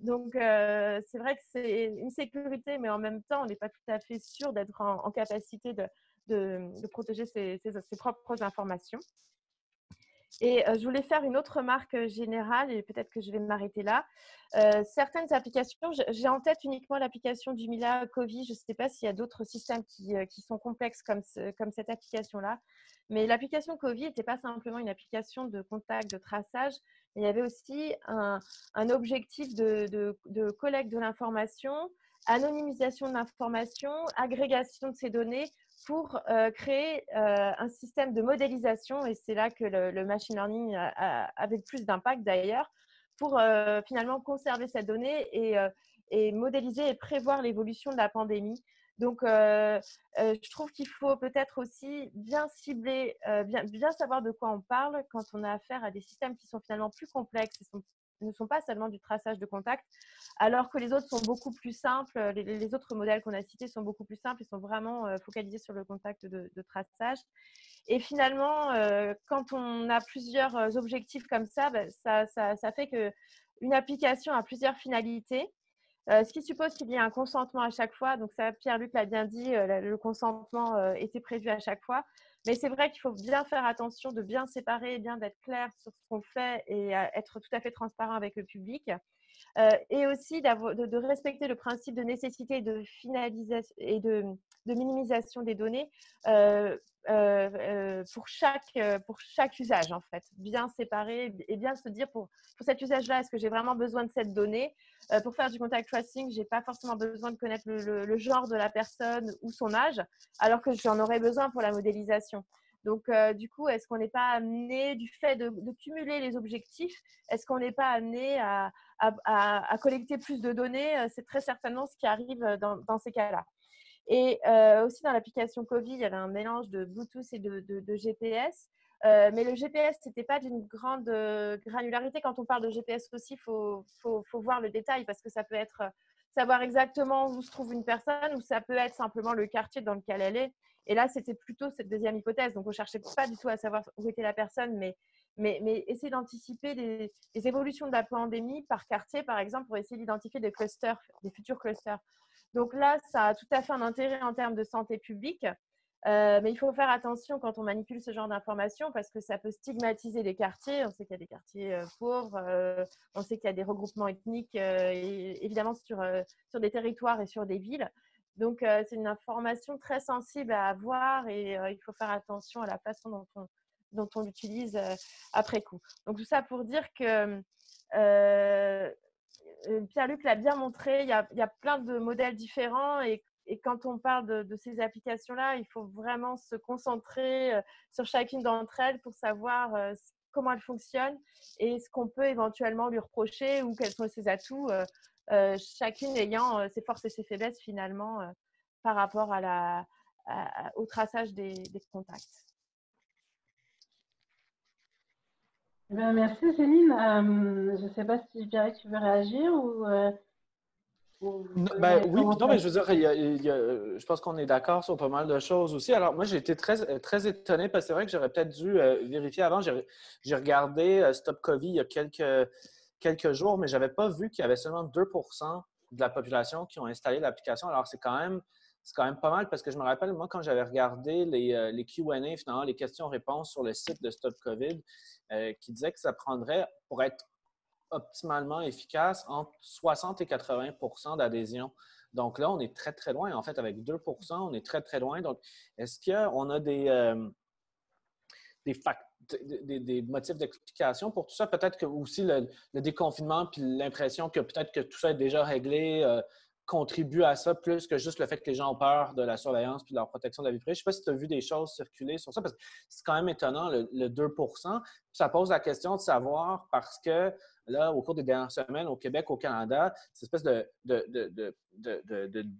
Donc, c'est vrai que c'est une sécurité, mais en même temps, on n'est pas tout à fait sûr d'être en capacité de protéger ses propres informations. Et je voulais faire une autre remarque générale et peut-être que je vais m'arrêter là. Certaines applications, j'ai en tête uniquement l'application du Mila Covid. Je ne sais pas s'il y a d'autres systèmes qui sont complexes comme cette application-là. Mais l'application Covid n'était pas simplement une application de contact, de traçage. Mais il y avait aussi un objectif de collecte de l'information, anonymisation de l'information, agrégation de ces données pour créer un système de modélisation, et c'est là que le machine learning avait le plus d'impact d'ailleurs, pour finalement conserver cette donnée et modéliser et prévoir l'évolution de la pandémie. Donc, je trouve qu'il faut peut-être aussi bien cibler, bien savoir de quoi on parle quand on a affaire à des systèmes qui sont finalement plus complexes et ne sont pas seulement du traçage de contact, alors que les autres sont beaucoup plus simples. Les autres modèles qu'on a cités sont beaucoup plus simples et sont vraiment focalisés sur le contact de traçage. Et finalement, quand on a plusieurs objectifs comme ça, ça fait qu'une application a plusieurs finalités. Ce qui suppose qu'il y ait un consentement à chaque fois. Donc ça, Pierre-Luc l'a bien dit, le consentement était prévu à chaque fois. Mais c'est vrai qu'il faut bien faire attention de bien séparer, bien d'être clair sur ce qu'on fait et être tout à fait transparent avec le public. Et aussi de respecter le principe de nécessité de finalisation et de minimisation des données pour chaque usage, en fait. Bien séparer et bien se dire pour cet usage-là, est-ce que j'ai vraiment besoin de cette donnée? Pour faire du contact tracing, je n'ai pas forcément besoin de connaître le genre de la personne ou son âge, alors que j'en aurais besoin pour la modélisation. Donc, du coup, est-ce qu'on n'est pas amené, du fait de cumuler les objectifs, est-ce qu'on n'est pas amené à collecter plus de données? C'est très certainement ce qui arrive dans ces cas-là. Et aussi, dans l'application Covid, il y avait un mélange de Bluetooth et de GPS. Mais le GPS, ce n'était pas d'une grande granularité. Quand on parle de GPS aussi, il faut voir le détail parce que ça peut être savoir exactement où se trouve une personne ou ça peut être simplement le quartier dans lequel elle est. Et là, c'était plutôt cette deuxième hypothèse. Donc, on ne cherchait pas du tout à savoir où était la personne, mais essayer d'anticiper les évolutions de la pandémie par quartier, par exemple, pour essayer d'identifier des clusters, des futurs clusters. Donc là, ça a tout à fait un intérêt en termes de santé publique. Mais il faut faire attention quand on manipule ce genre d'informations parce que ça peut stigmatiser les quartiers. On sait qu'il y a des quartiers pauvres, on sait qu'il y a des regroupements ethniques, et évidemment sur des territoires et sur des villes. Donc, c'est une information très sensible à avoir et il faut faire attention à la façon dont on l'utilise après coup. Donc, tout ça pour dire que Pierre-Luc l'a bien montré, il y a plein de modèles différents et quand on parle de ces applications-là, il faut vraiment se concentrer sur chacune d'entre elles pour savoir comment elles fonctionnent et ce qu'on peut éventuellement lui reprocher ou quels sont ses atouts, chacune ayant ses forces et ses faiblesses finalement par rapport au traçage des contacts. Eh bien, merci Céline. Je ne sais pas si Pierre, tu veux réagir ou Oui, non, mais je veux dire, je pense qu'on est d'accord sur pas mal de choses aussi. Alors, moi, j'ai été très, très étonné parce que c'est vrai que j'aurais peut-être dû vérifier avant. J'ai regardé Stop COVID il y a quelques jours, mais je n'avais pas vu qu'il y avait seulement 2% de la population qui ont installé l'application. Alors, c'est quand même pas mal parce que je me rappelle, moi, quand j'avais regardé les Q&A, finalement, les questions-réponses sur le site de Stop COVID, qui disait que ça prendrait, pour être optimalement efficace, entre 60 et 80 d'adhésion. Donc là, on est très, très loin. En fait, avec 2 on est très, très loin. Donc, est-ce qu'on a des motifs d'explication pour tout ça? Peut-être que aussi le déconfinement puis l'impression que peut-être que tout ça est déjà réglé contribue à ça plus que juste le fait que les gens ont peur de la surveillance puis de leur protection de la vie privée. Je ne sais pas si tu as vu des choses circuler sur ça parce que c'est quand même étonnant, le 2 Ça pose la question de savoir parce que là, au cours des dernières semaines, au Québec, au Canada, cette espèce de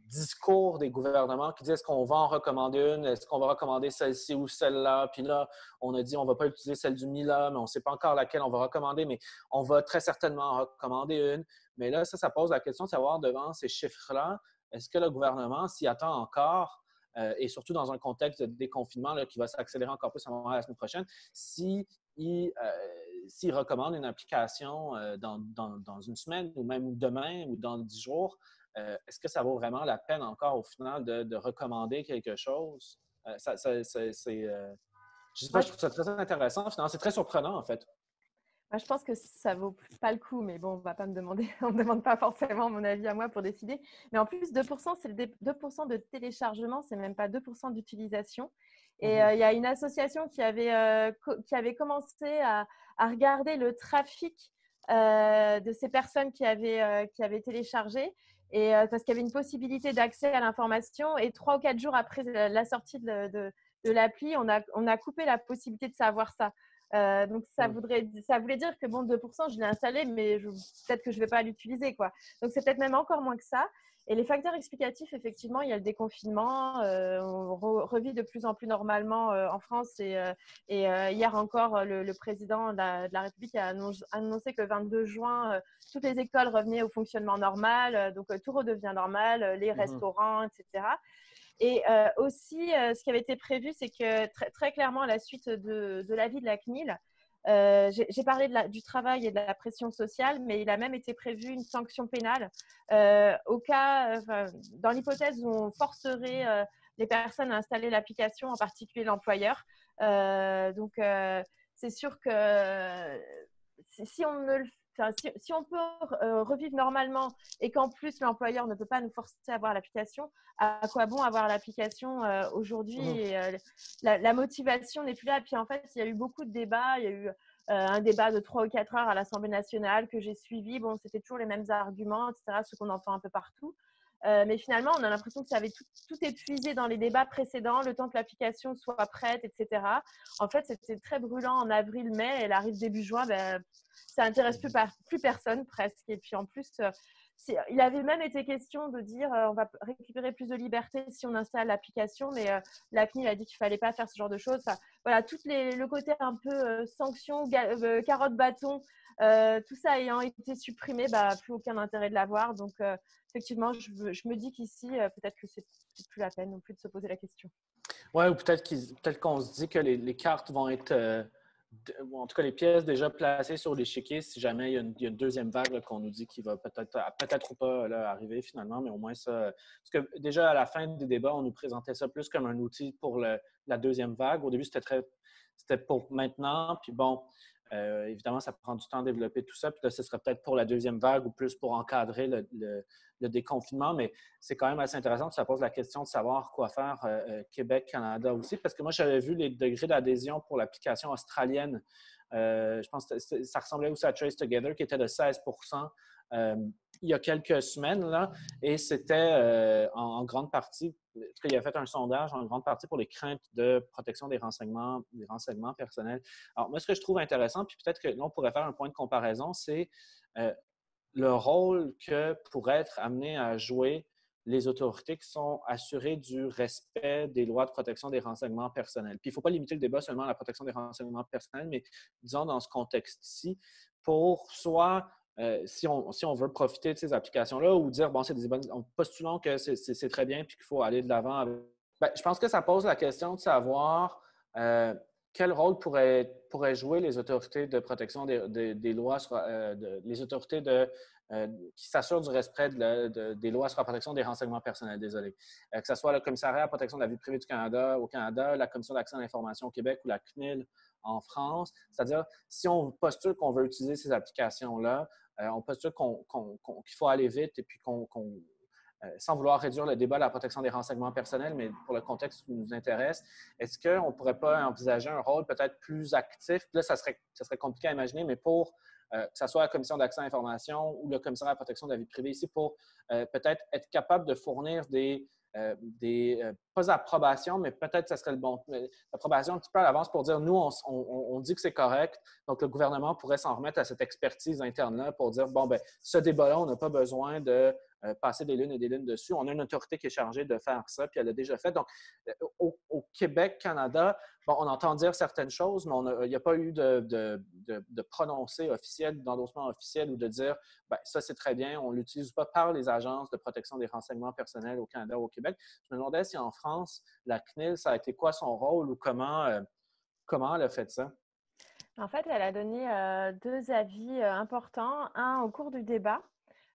discours des gouvernements qui disent est-ce qu'on va en recommander une, est-ce qu'on va recommander celle-ci ou celle-là, puis là, on a dit on ne va pas utiliser celle du Mila, mais on ne sait pas encore laquelle on va recommander, mais on va très certainement en recommander une. Mais là, ça pose la question de savoir devant ces chiffres-là, est-ce que le gouvernement s'y attend encore, et surtout dans un contexte de déconfinement là, qui va s'accélérer encore plus avant la semaine prochaine, s'il recommande une application dans une semaine ou même demain ou dans 10 jours, est-ce que ça vaut vraiment la peine encore au final de recommander quelque chose? Je ne sais pas, je trouve ça très intéressant. Finalement, c'est très surprenant en fait. Moi, je pense que ça ne vaut pas le coup, mais bon, on ne va pas me demander, on ne demande pas forcément mon avis à moi pour décider. Mais en plus, 2%, c'est le 2% de téléchargement, c'est même pas 2% d'utilisation. Et il y a une association qui avait commencé à regarder le trafic de ces personnes qui avaient téléchargé. Et parce qu'il y avait une possibilité d'accès à l'information. Et 3 ou 4 jours après la sortie de l'appli, on a coupé la possibilité de savoir ça. Donc, ça voulait dire que, bon, 2%, je l'ai installé, mais peut-être que je ne vais pas l'utiliser, quoi. Donc, c'est peut-être même encore moins que ça. Et les facteurs explicatifs, effectivement, il y a le déconfinement. On revit de plus en plus normalement en France. Et hier encore, le président de la République a annoncé que le 22 juin, toutes les écoles revenaient au fonctionnement normal. Donc, tout redevient normal, les restaurants, etc. Et aussi, ce qui avait été prévu, c'est que très clairement, à la suite de l'avis de la CNIL, j'ai parlé du travail et de la pression sociale, mais il a même été prévu une sanction pénale au cas, dans l'hypothèse où on forcerait les personnes à installer l'application, en particulier l'employeur. Donc, c'est sûr que si on ne le si on peut revivre normalement et qu'en plus l'employeur ne peut pas nous forcer à avoir l'application, à quoi bon avoir l'application aujourd'hui et, la motivation n'est plus là. Puis en fait, il y a eu beaucoup de débats. Il y a eu un débat de 3 ou 4 heures à l'Assemblée nationale que j'ai suivi. Bon, c'était toujours les mêmes arguments, etc., ceux qu'on entend un peu partout. Mais finalement, on a l'impression que ça avait tout épuisé dans les débats précédents, le temps que l'application soit prête, etc. En fait, c'était très brûlant en avril-mai. Elle arrive début juin, ça n'intéresse plus personne presque. Et puis en plus, il avait même été question de dire on va récupérer plus de liberté si on installe l'application, mais la CNIL a dit qu'il ne fallait pas faire ce genre de choses. Enfin, voilà, le côté un peu sanction, carotte-bâton, tout ça ayant été supprimé, plus aucun intérêt de l'avoir. Donc, effectivement, je me dis qu'ici, peut-être que c'est plus la peine non plus de se poser la question. Oui, ou peut-être qu'on se dit que les cartes vont être, en tout cas les pièces déjà placées sur l'échiquier si jamais il y a une deuxième vague là, qu'on nous dit qu'il va peut-être ou pas là, arriver finalement, mais au moins ça. Parce que déjà à la fin des débats, on nous présentait ça plus comme un outil pour la deuxième vague. Au début, c'était pour maintenant, puis bon. Évidemment, ça prend du temps à développer tout ça. Puis là, ce serait peut-être pour la deuxième vague ou plus pour encadrer le déconfinement. Mais c'est quand même assez intéressant. Ça pose la question de savoir quoi faire Québec, Canada aussi. Parce que moi, j'avais vu les degrés d'adhésion pour l'application australienne. Je pense que ça ressemblait aussi à Trace Together, qui était de 16 il y a quelques semaines, là, et c'était en grande partie, parce qu'il a fait un sondage en grande partie pour les craintes de protection des renseignements personnels. Alors, moi, ce que je trouve intéressant, puis peut-être que là, on pourrait faire un point de comparaison, c'est le rôle que pourraient être amenés à jouer les autorités qui sont assurées du respect des lois de protection des renseignements personnels. Puis, il ne faut pas limiter le débat seulement à la protection des renseignements personnels, mais disons dans ce contexte-ci, pour soit si on veut profiter de ces applications-là ou dire, bon, c'est des bonnes, postulons que c'est très bien puis qu'il faut aller de l'avant avec. Je pense que ça pose la question de savoir quel rôle pourraient jouer les autorités de protection des lois, les autorités qui s'assurent du respect des lois sur la protection des renseignements personnels, désolé. Que ce soit le Commissariat à la protection de la vie privée du Canada au Canada, la Commission d'accès à l'information au Québec ou la CNIL en France. C'est-à-dire, si on postule qu'on veut utiliser ces applications-là, on postule qu'il faut aller vite et puis sans vouloir réduire le débat à la protection des renseignements personnels, mais pour le contexte qui nous intéresse, est-ce qu'on ne pourrait pas envisager un rôle peut-être plus actif? Là, ça serait compliqué à imaginer, mais pour que ce soit la Commission d'accès à l'information ou le Commissariat à la protection de la vie privée ici, pour peut-être être capable de fournir pas d'approbation, mais peut-être que ça serait le bon. L'approbation un petit peu à l'avance pour dire, nous, on dit que c'est correct, donc le gouvernement pourrait s'en remettre à cette expertise interne-là pour dire, bon, ce débat-là, on n'a pas besoin de passer des lunes et des lunes dessus. On a une autorité qui est chargée de faire ça, puis elle l'a déjà fait. Donc, au Québec, Canada, bon, on entend dire certaines choses, mais il n'y a pas eu de prononcé officiel, d'endossement officiel ou de dire, ça, c'est très bien, on ne l'utilise pas par les agences de protection des renseignements personnels au Canada ou au Québec. Je me demandais si en France, la CNIL, ça a été quoi son rôle ou comment elle a fait ça? En fait, elle a donné 2 avis importants. Un au cours du débat,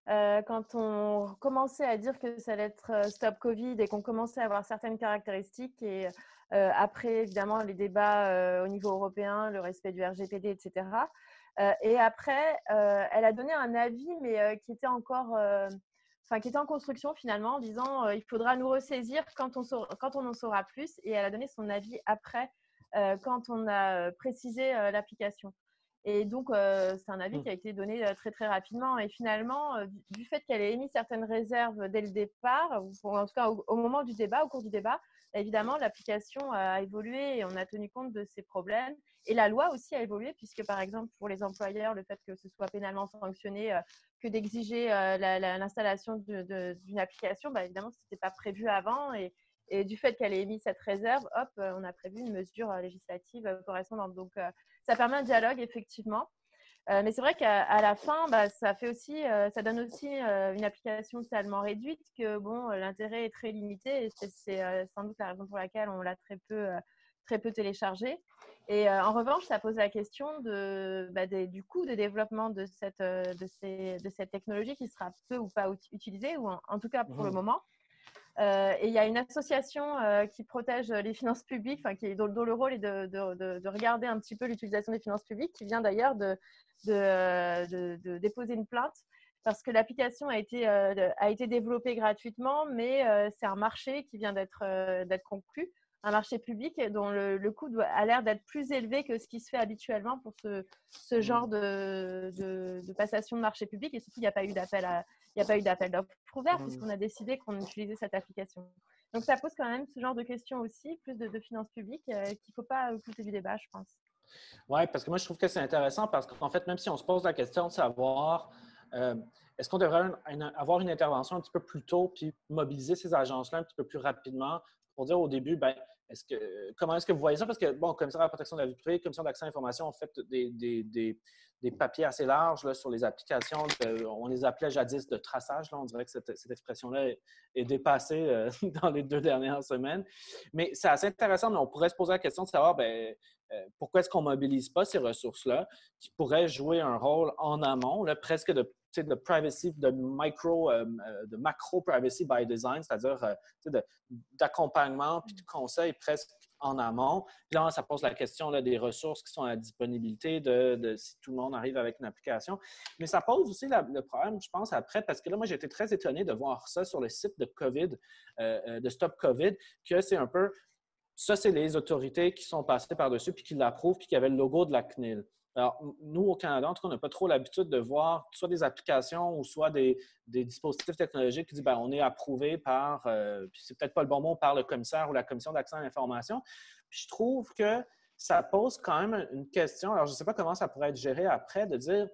quand on commençait à dire que ça allait être stop Covid et qu'on commençait à avoir certaines caractéristiques. Et après, évidemment, les débats au niveau européen, le respect du RGPD, etc. Et après, elle a donné un avis, mais qui était encore... qui était en construction finalement, en disant il faudra nous ressaisir quand on en saura plus. Et elle a donné son avis après, quand on a précisé l'application. Et donc, c'est un avis qui a été donné très, très rapidement. Et finalement, du fait qu'elle ait émis certaines réserves dès le départ, ou en tout cas au moment du débat, au cours du débat, évidemment, l'application a évolué et on a tenu compte de ces problèmes. Et la loi aussi a évolué, puisque par exemple, pour les employeurs, le fait que ce soit pénalement sanctionné que d'exiger l'installation d'une application, évidemment, ce n'était pas prévu avant. Et du fait qu'elle ait émis cette réserve, hop, on a prévu une mesure législative correspondante. Donc, ça permet un dialogue, effectivement. Mais c'est vrai qu'à la fin, ça donne aussi une application tellement réduite que bon, l'intérêt est très limité. Et c'est sans doute la raison pour laquelle on l'a très peu téléchargé. Et en revanche, ça pose la question du coût de développement de cette technologie qui sera peu ou pas utilisée, ou en tout cas pour le moment. Et il y a une association qui protège les finances publiques, dont le rôle est de regarder un petit peu l'utilisation des finances publiques, qui vient d'ailleurs de déposer une plainte parce que l'application a été développée gratuitement, mais c'est un marché qui vient d'être conclu, un marché public dont le coût a l'air d'être plus élevé que ce qui se fait habituellement pour ce genre de passation de marché public. Et surtout, il n'y a pas eu d'appel d'offres ouvert puisqu'on a décidé qu'on utilisait cette application. Donc, ça pose quand même ce genre de questions aussi, plus de finances publiques, qu'il ne faut pas occulter du débat, je pense. Oui, parce que moi, je trouve que c'est intéressant parce qu'en fait, même si on se pose la question de savoir est-ce qu'on devrait avoir une intervention un petit peu plus tôt puis mobiliser ces agences-là un petit peu plus rapidement pour dire au début, comment est-ce que vous voyez ça? Parce que, bon, Commission de la protection de la vie privée, Commission d'accès à l'information ont fait des papiers assez larges là, sur les applications. On les appelait jadis de traçage. Là. On dirait que cette expression-là est dépassée dans les 2 dernières semaines. Mais c'est assez intéressant, mais on pourrait se poser la question de savoir pourquoi est-ce qu'on ne mobilise pas ces ressources-là qui pourraient jouer un rôle en amont, là, presque de privacy, de macro privacy by design, c'est-à-dire d'accompagnement puis de conseil presque en amont. Puis là, ça pose la question là, des ressources qui sont à disponibilité, de si tout le monde arrive avec une application. Mais ça pose aussi le problème, je pense, après, parce que là, moi, j'ai été très étonné de voir ça sur le site de COVID, de Stop COVID, que c'est un peu... Ça, c'est les autorités qui sont passées par-dessus puis qui l'approuvent puis qui avaient le logo de la CNIL. Alors, nous, au Canada, en tout cas, on n'a pas trop l'habitude de voir soit des applications ou soit des dispositifs technologiques qui disent on est approuvé par, puis c'est peut-être pas le bon mot, par le commissaire ou la Commission d'accès à l'information. Puis je trouve que ça pose quand même une question. Alors, je ne sais pas comment ça pourrait être géré après, de dire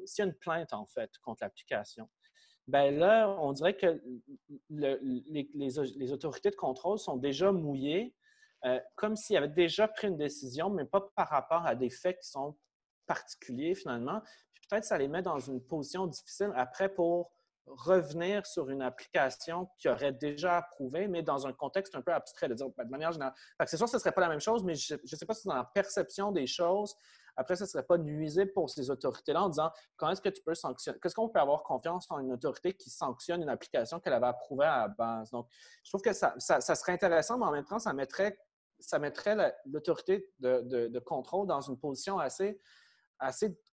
s'il y a une plainte, en fait, contre l'application, là, on dirait que les autorités de contrôle sont déjà mouillées, comme s'ils avaient déjà pris une décision, mais pas par rapport à des faits qui sont particuliers finalement. Puis peut-être que ça les met dans une position difficile après pour revenir sur une application qui aurait déjà approuvé, mais dans un contexte un peu abstrait, de dire de manière générale. C'est sûr que ce ne serait pas la même chose, mais je ne sais pas si dans la perception des choses, après, ce ne serait pas nuisible pour ces autorités-là en disant comment est-ce que tu peux sanctionner, qu'est-ce qu'on peut avoir confiance en une autorité qui sanctionne une application qu'elle avait approuvée à la base. Donc, je trouve que ça serait intéressant, mais en même temps, ça mettrait l'autorité de contrôle dans une position assez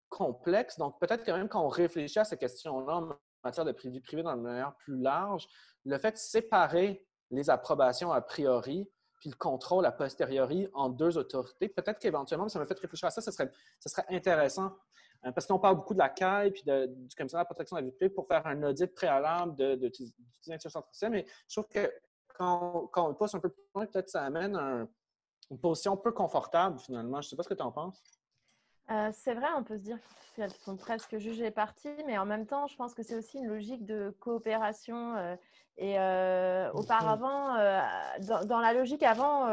complexe. Donc, peut-être quand même qu'on réfléchit à ces questions-là en matière de vie privée dans une manière plus large, le fait de séparer les approbations a priori puis le contrôle a posteriori en 2 autorités, peut-être qu'éventuellement, ça m'a fait réfléchir à ça, ce serait intéressant. Parce qu'on parle beaucoup de la CAI puis du Commissaire de la protection de la vie privée pour faire un audit préalable d'utiliser l'intelligence artificielle, mais je trouve que quand on pousse un peu plus loin, peut-être que ça amène une position peu confortable finalement. Je ne sais pas ce que tu en penses. C'est vrai, on peut se dire qu'elles sont presque jugées parties, mais en même temps, je pense que c'est aussi une logique de coopération. Auparavant, dans la logique avant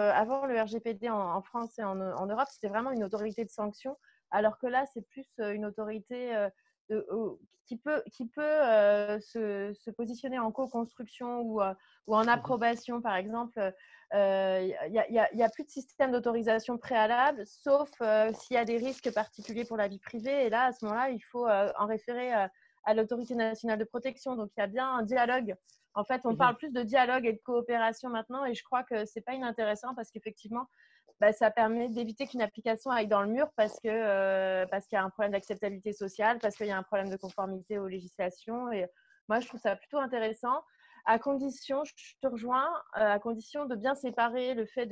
le RGPD en France et en Europe, c'était vraiment une autorité de sanction, alors que là, c'est plus une autorité qui peut se positionner en co-construction ou en approbation, par exemple. Il n'y a plus de système d'autorisation préalable, sauf s'il y a des risques particuliers pour la vie privée. Et là, à ce moment-là, il faut en référer à l'autorité nationale de protection. Donc, il y a bien un dialogue. En fait, on parle plus de dialogue et de coopération maintenant. Et je crois que ce n'est pas inintéressant parce qu'effectivement, ça permet d'éviter qu'une application aille dans le mur parce qu'il y a un problème d'acceptabilité sociale, parce qu'il y a un problème de conformité aux législations. Et moi, je trouve ça plutôt intéressant. à condition, je te rejoins, à condition de bien séparer le fait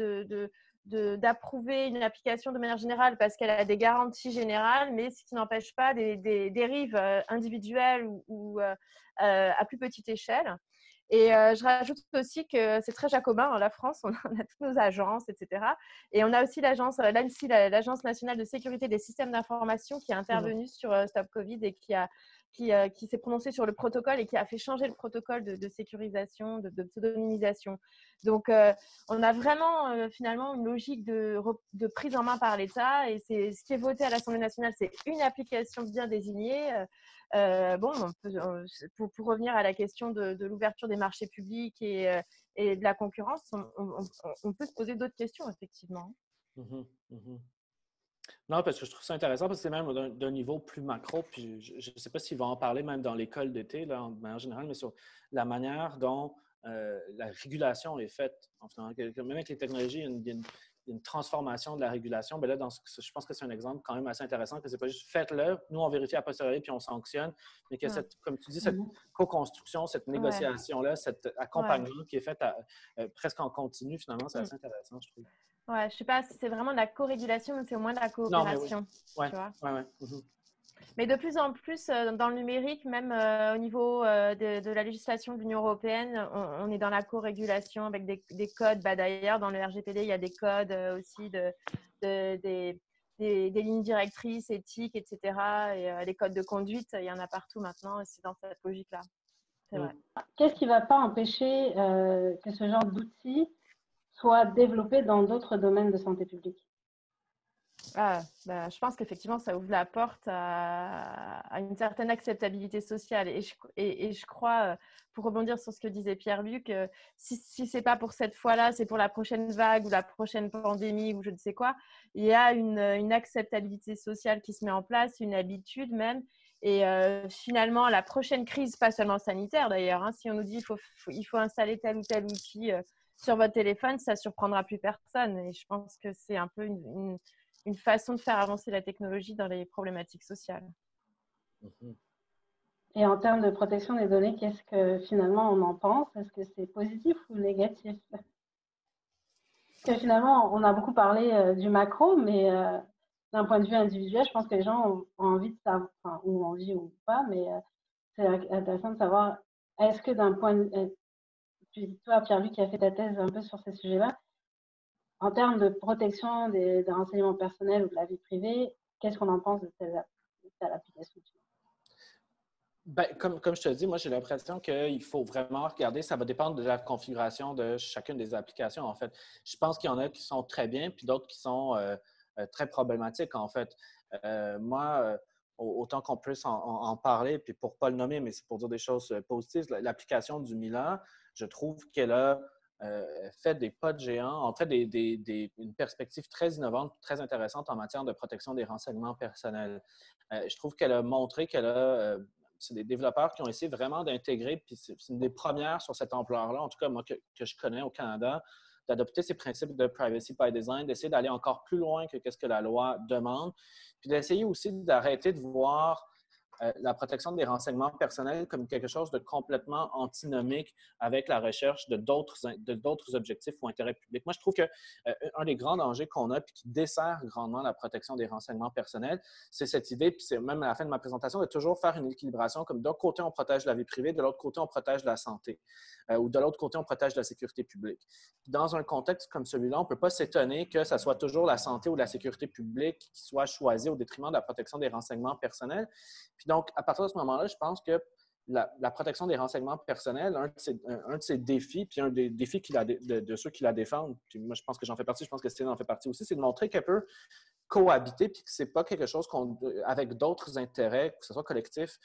d'approuver une application de manière générale parce qu'elle a des garanties générales, mais ce qui n'empêche pas des dérives individuelles ou à plus petite échelle. Et je rajoute aussi que c'est très jacobin en la France, on a toutes nos agences, etc. Et on a aussi l'agence, l'ANSSI, l'Agence nationale de sécurité des systèmes d'information, qui est intervenue sur Stop Covid et qui s'est prononcée sur le protocole et qui a fait changer le protocole de sécurisation, de pseudonymisation. Donc, on a vraiment finalement une logique de prise en main par l'État, et c'est ce qui est voté à l'Assemblée nationale, c'est une application bien désignée. Pour revenir à la question de l'ouverture des marchés publics et de la concurrence, on peut se poser d'autres questions, effectivement. Non, parce que je trouve ça intéressant, parce que c'est même d'un niveau plus macro, puis je ne sais pas s'ils vont en parler même dans l'école d'été, là, en manière générale, mais sur la manière dont la régulation est faite. Enfin, même avec les technologies, il y a une transformation de la régulation. Bien là, je pense que c'est un exemple quand même assez intéressant, que ce n'est pas juste faites-le, nous on vérifie à posteriori puis on sanctionne, mais que comme tu dis, cette co-construction, cette négociation-là, cet accompagnement qui est fait presque en continu, finalement, c'est assez intéressant, je trouve. Ouais, je ne sais pas si c'est vraiment de la co-régulation, mais c'est au moins de la coopération. Non, mais oui. Tu vois. Mais de plus en plus, dans le numérique, même au niveau de la législation de l'Union européenne, on est dans la co-régulation avec des codes. D'ailleurs, dans le RGPD, il y a des codes aussi des lignes directrices, éthiques, etc. Et les codes de conduite, il y en a partout maintenant, et c'est dans cette logique-là. C'est vrai. Qu'est-ce qui ne va pas empêcher que ce genre d'outils soit développé dans d'autres domaines de santé publique? Je pense qu'effectivement, ça ouvre la porte à une certaine acceptabilité sociale. Et je crois, pour rebondir sur ce que disait Pierre-Luc, si ce n'est pas pour cette fois-là, c'est pour la prochaine vague ou la prochaine pandémie ou je ne sais quoi, il y a une acceptabilité sociale qui se met en place, une habitude même. Et finalement, la prochaine crise, pas seulement sanitaire d'ailleurs, hein, si on nous dit il faut installer tel ou tel outil sur votre téléphone, ça ne surprendra plus personne. Et je pense que c'est un peu une façon de faire avancer la technologie dans les problématiques sociales. Et en termes de protection des données, qu'est-ce que finalement on en pense? Est-ce que c'est positif ou négatif? Parce que finalement, on a beaucoup parlé du macro, mais d'un point de vue individuel, je pense que les gens ont envie de savoir, enfin, ou envie ou pas, mais c'est intéressant de savoir, est-ce que d'un point de vue, toi, Pierre-Luc, qui a fait ta thèse un peu sur ces sujets-là, en termes de protection des renseignements personnels ou de la vie privée, qu'est-ce qu'on en pense de telle application? Ben, comme je te dis, moi, j'ai l'impression qu'il faut vraiment regarder. Ça va dépendre de la configuration de chacune des applications, en fait. Je pense qu'il y en a qui sont très bien, puis d'autres qui sont très problématiques, en fait. Moi, autant qu'on puisse en parler, puis pour ne pas le nommer, mais c'est pour dire des choses positives, l'application du Mila, je trouve qu'elle a fait des pas de géant, en fait, une perspective très innovante, très intéressante en matière de protection des renseignements personnels. Je trouve qu'elle a montré qu'elle a... c'est des développeurs qui ont essayé vraiment d'intégrer, puis c'est une des premières sur cette ampleur-là, en tout cas moi que je connais au Canada, d'adopter ces principes de privacy by design, d'essayer d'aller encore plus loin que ce que la loi demande, puis d'essayer aussi d'arrêter de voir la protection des renseignements personnels comme quelque chose de complètement antinomique avec la recherche de d'autres objectifs ou intérêts publics. Moi, je trouve qu'un des grands dangers qu'on a et qui dessert grandement la protection des renseignements personnels, c'est cette idée, puis c'est même à la fin de ma présentation, de toujours faire une équilibration comme d'un côté, on protège la vie privée, de l'autre côté, on protège la santé, ou de l'autre côté, on protège la sécurité publique. Puis dans un contexte comme celui-là, on ne peut pas s'étonner que ça soit toujours la santé ou la sécurité publique qui soit choisie au détriment de la protection des renseignements personnels. Puis donc, à partir de ce moment-là, je pense que la protection des renseignements personnels, un de ses défis, puis un des défis de ceux qui la défendent, puis moi, je pense que j'en fais partie, je pense que Céline en fait partie aussi, c'est de montrer qu'elle peut cohabiter, puis que ce n'est pas quelque chose avec d'autres intérêts, que ce soit collectif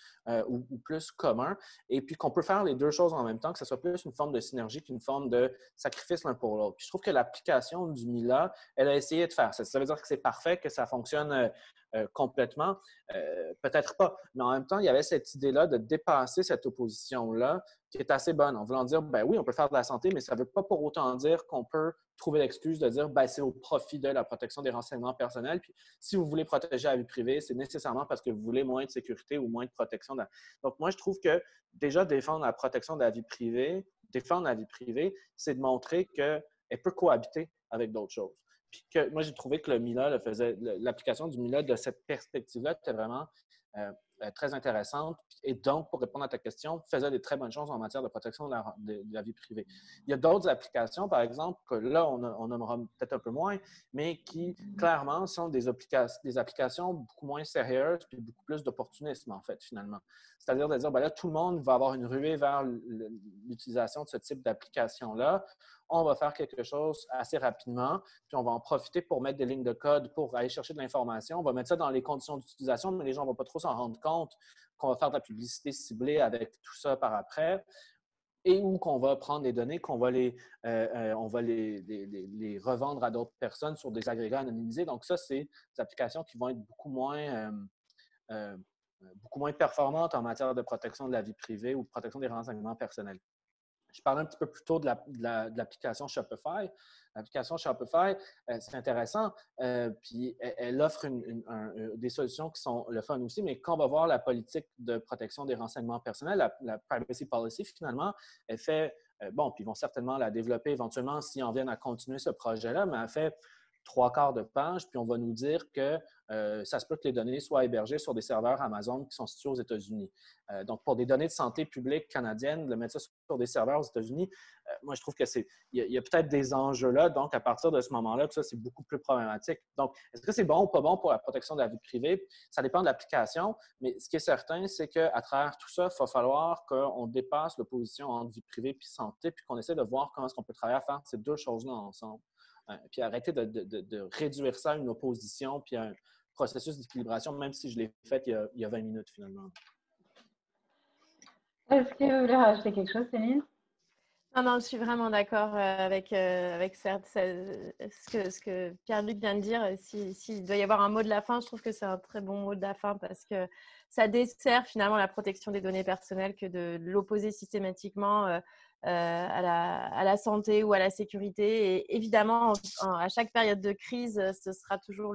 ou plus commun, et puis qu'on peut faire les deux choses en même temps, que ce soit plus une forme de synergie qu'une forme de sacrifice l'un pour l'autre. Puis je trouve que l'application du Mila, elle a essayé de faire ça. Ça veut dire que c'est parfait, que ça fonctionne complètement? Peut-être pas. Mais en même temps, il y avait cette idée-là de dépasser cette opposition-là qui est assez bonne, en voulant dire, ben oui, on peut faire de la santé, mais ça ne veut pas pour autant dire qu'on peut trouver l'excuse de dire, ben c'est au profit de la protection des renseignements personnels. Puis si vous voulez protéger la vie privée, c'est nécessairement parce que vous voulez moins de sécurité ou moins de protection. Donc moi, je trouve que déjà défendre la protection de la vie privée, défendre la vie privée, c'est de montrer qu'elle peut cohabiter avec d'autres choses. Puis que moi, j'ai trouvé que l'application du MILA de cette perspective-là était vraiment très intéressante. Et donc, pour répondre à ta question, faisait des très bonnes choses en matière de protection de la vie privée. Il y a d'autres applications, par exemple, que là, on nommera peut-être un peu moins, mais qui, clairement, sont des applications beaucoup moins sérieuses puis beaucoup plus d'opportunisme, en fait, finalement. C'est-à-dire de dire, ben là, tout le monde va avoir une ruée vers l'utilisation de ce type d'application-là. On va faire quelque chose assez rapidement, puis on va en profiter pour mettre des lignes de code pour aller chercher de l'information. On va mettre ça dans les conditions d'utilisation, mais les gens ne vont pas trop s'en rendre compte qu'on va faire de la publicité ciblée avec tout ça par après, et ou qu'on va prendre des données, qu'on va les revendre à d'autres personnes sur des agrégats anonymisés. Donc ça, c'est des applications qui vont être beaucoup moins performantes en matière de protection de la vie privée ou de protection des renseignements personnels. Je parlais un petit peu plus tôt de l'application Shopify. L'application Shopify, c'est intéressant, puis elle offre des solutions qui sont le fun aussi, mais quand on va voir la politique de protection des renseignements personnels, la Privacy Policy, finalement, elle fait, puis ils vont certainement la développer éventuellement s'ils en viennent à continuer ce projet-là, mais elle fait 3/4 de page, puis on va nous dire que ça se peut que les données soient hébergées sur des serveurs Amazon qui sont situés aux États-Unis. Donc, pour des données de santé publique canadiennes, de mettre ça sur des serveurs aux États-Unis, moi, je trouve qu'il y a peut-être des enjeux là. Donc, à partir de ce moment-là, ça, c'est beaucoup plus problématique. Donc, est-ce que c'est bon ou pas bon pour la protection de la vie privée? Ça dépend de l'application, mais ce qui est certain, c'est qu'à travers tout ça, il va falloir qu'on dépasse l'opposition entre vie privée et santé, puis qu'on essaie de voir comment est-ce qu'on peut travailler à faire ces deux choses-là ensemble. Puis arrêter de réduire ça à une opposition puis à un processus d'équilibration, même si je l'ai fait il y a 20 minutes finalement. Est-ce que vous voulez rajouter quelque chose, Céline? Non, je suis vraiment d'accord avec ce que Pierre-Luc vient de dire. S'il doit y avoir un mot de la fin, je trouve que c'est un très bon mot de la fin parce que ça dessert finalement la protection des données personnelles que de l'opposer systématiquement à la santé ou à la sécurité. Et évidemment, à chaque période de crise, ce sera toujours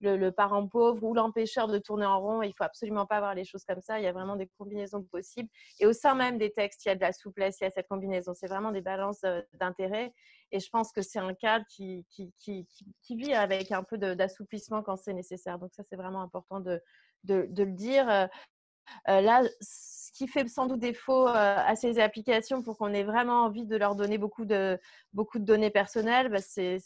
le parent pauvre ou l'empêcheur de tourner en rond. Il ne faut absolument pas voir les choses comme ça. Il y a vraiment des combinaisons possibles. Et au sein même des textes, il y a de la souplesse, il y a cette combinaison. C'est vraiment des balances d'intérêt. Et je pense que c'est un cadre qui vit avec un peu d'assouplissement quand c'est nécessaire. Donc ça, c'est vraiment important de le dire. Là, ce qui fait sans doute défaut à ces applications pour qu'on ait vraiment envie de leur donner beaucoup de données personnelles, c'est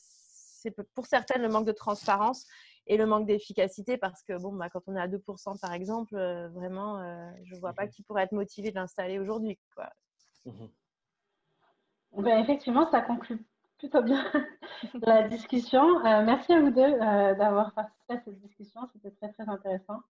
pour certaines le manque de transparence et le manque d'efficacité parce que quand on est à 2% par exemple, vraiment, je ne vois pas qui pourrait être motivé de l'installer aujourd'hui. Effectivement, ça conclut plutôt bien la discussion. Merci à vous deux d'avoir participé à cette discussion. C'était très, très intéressant.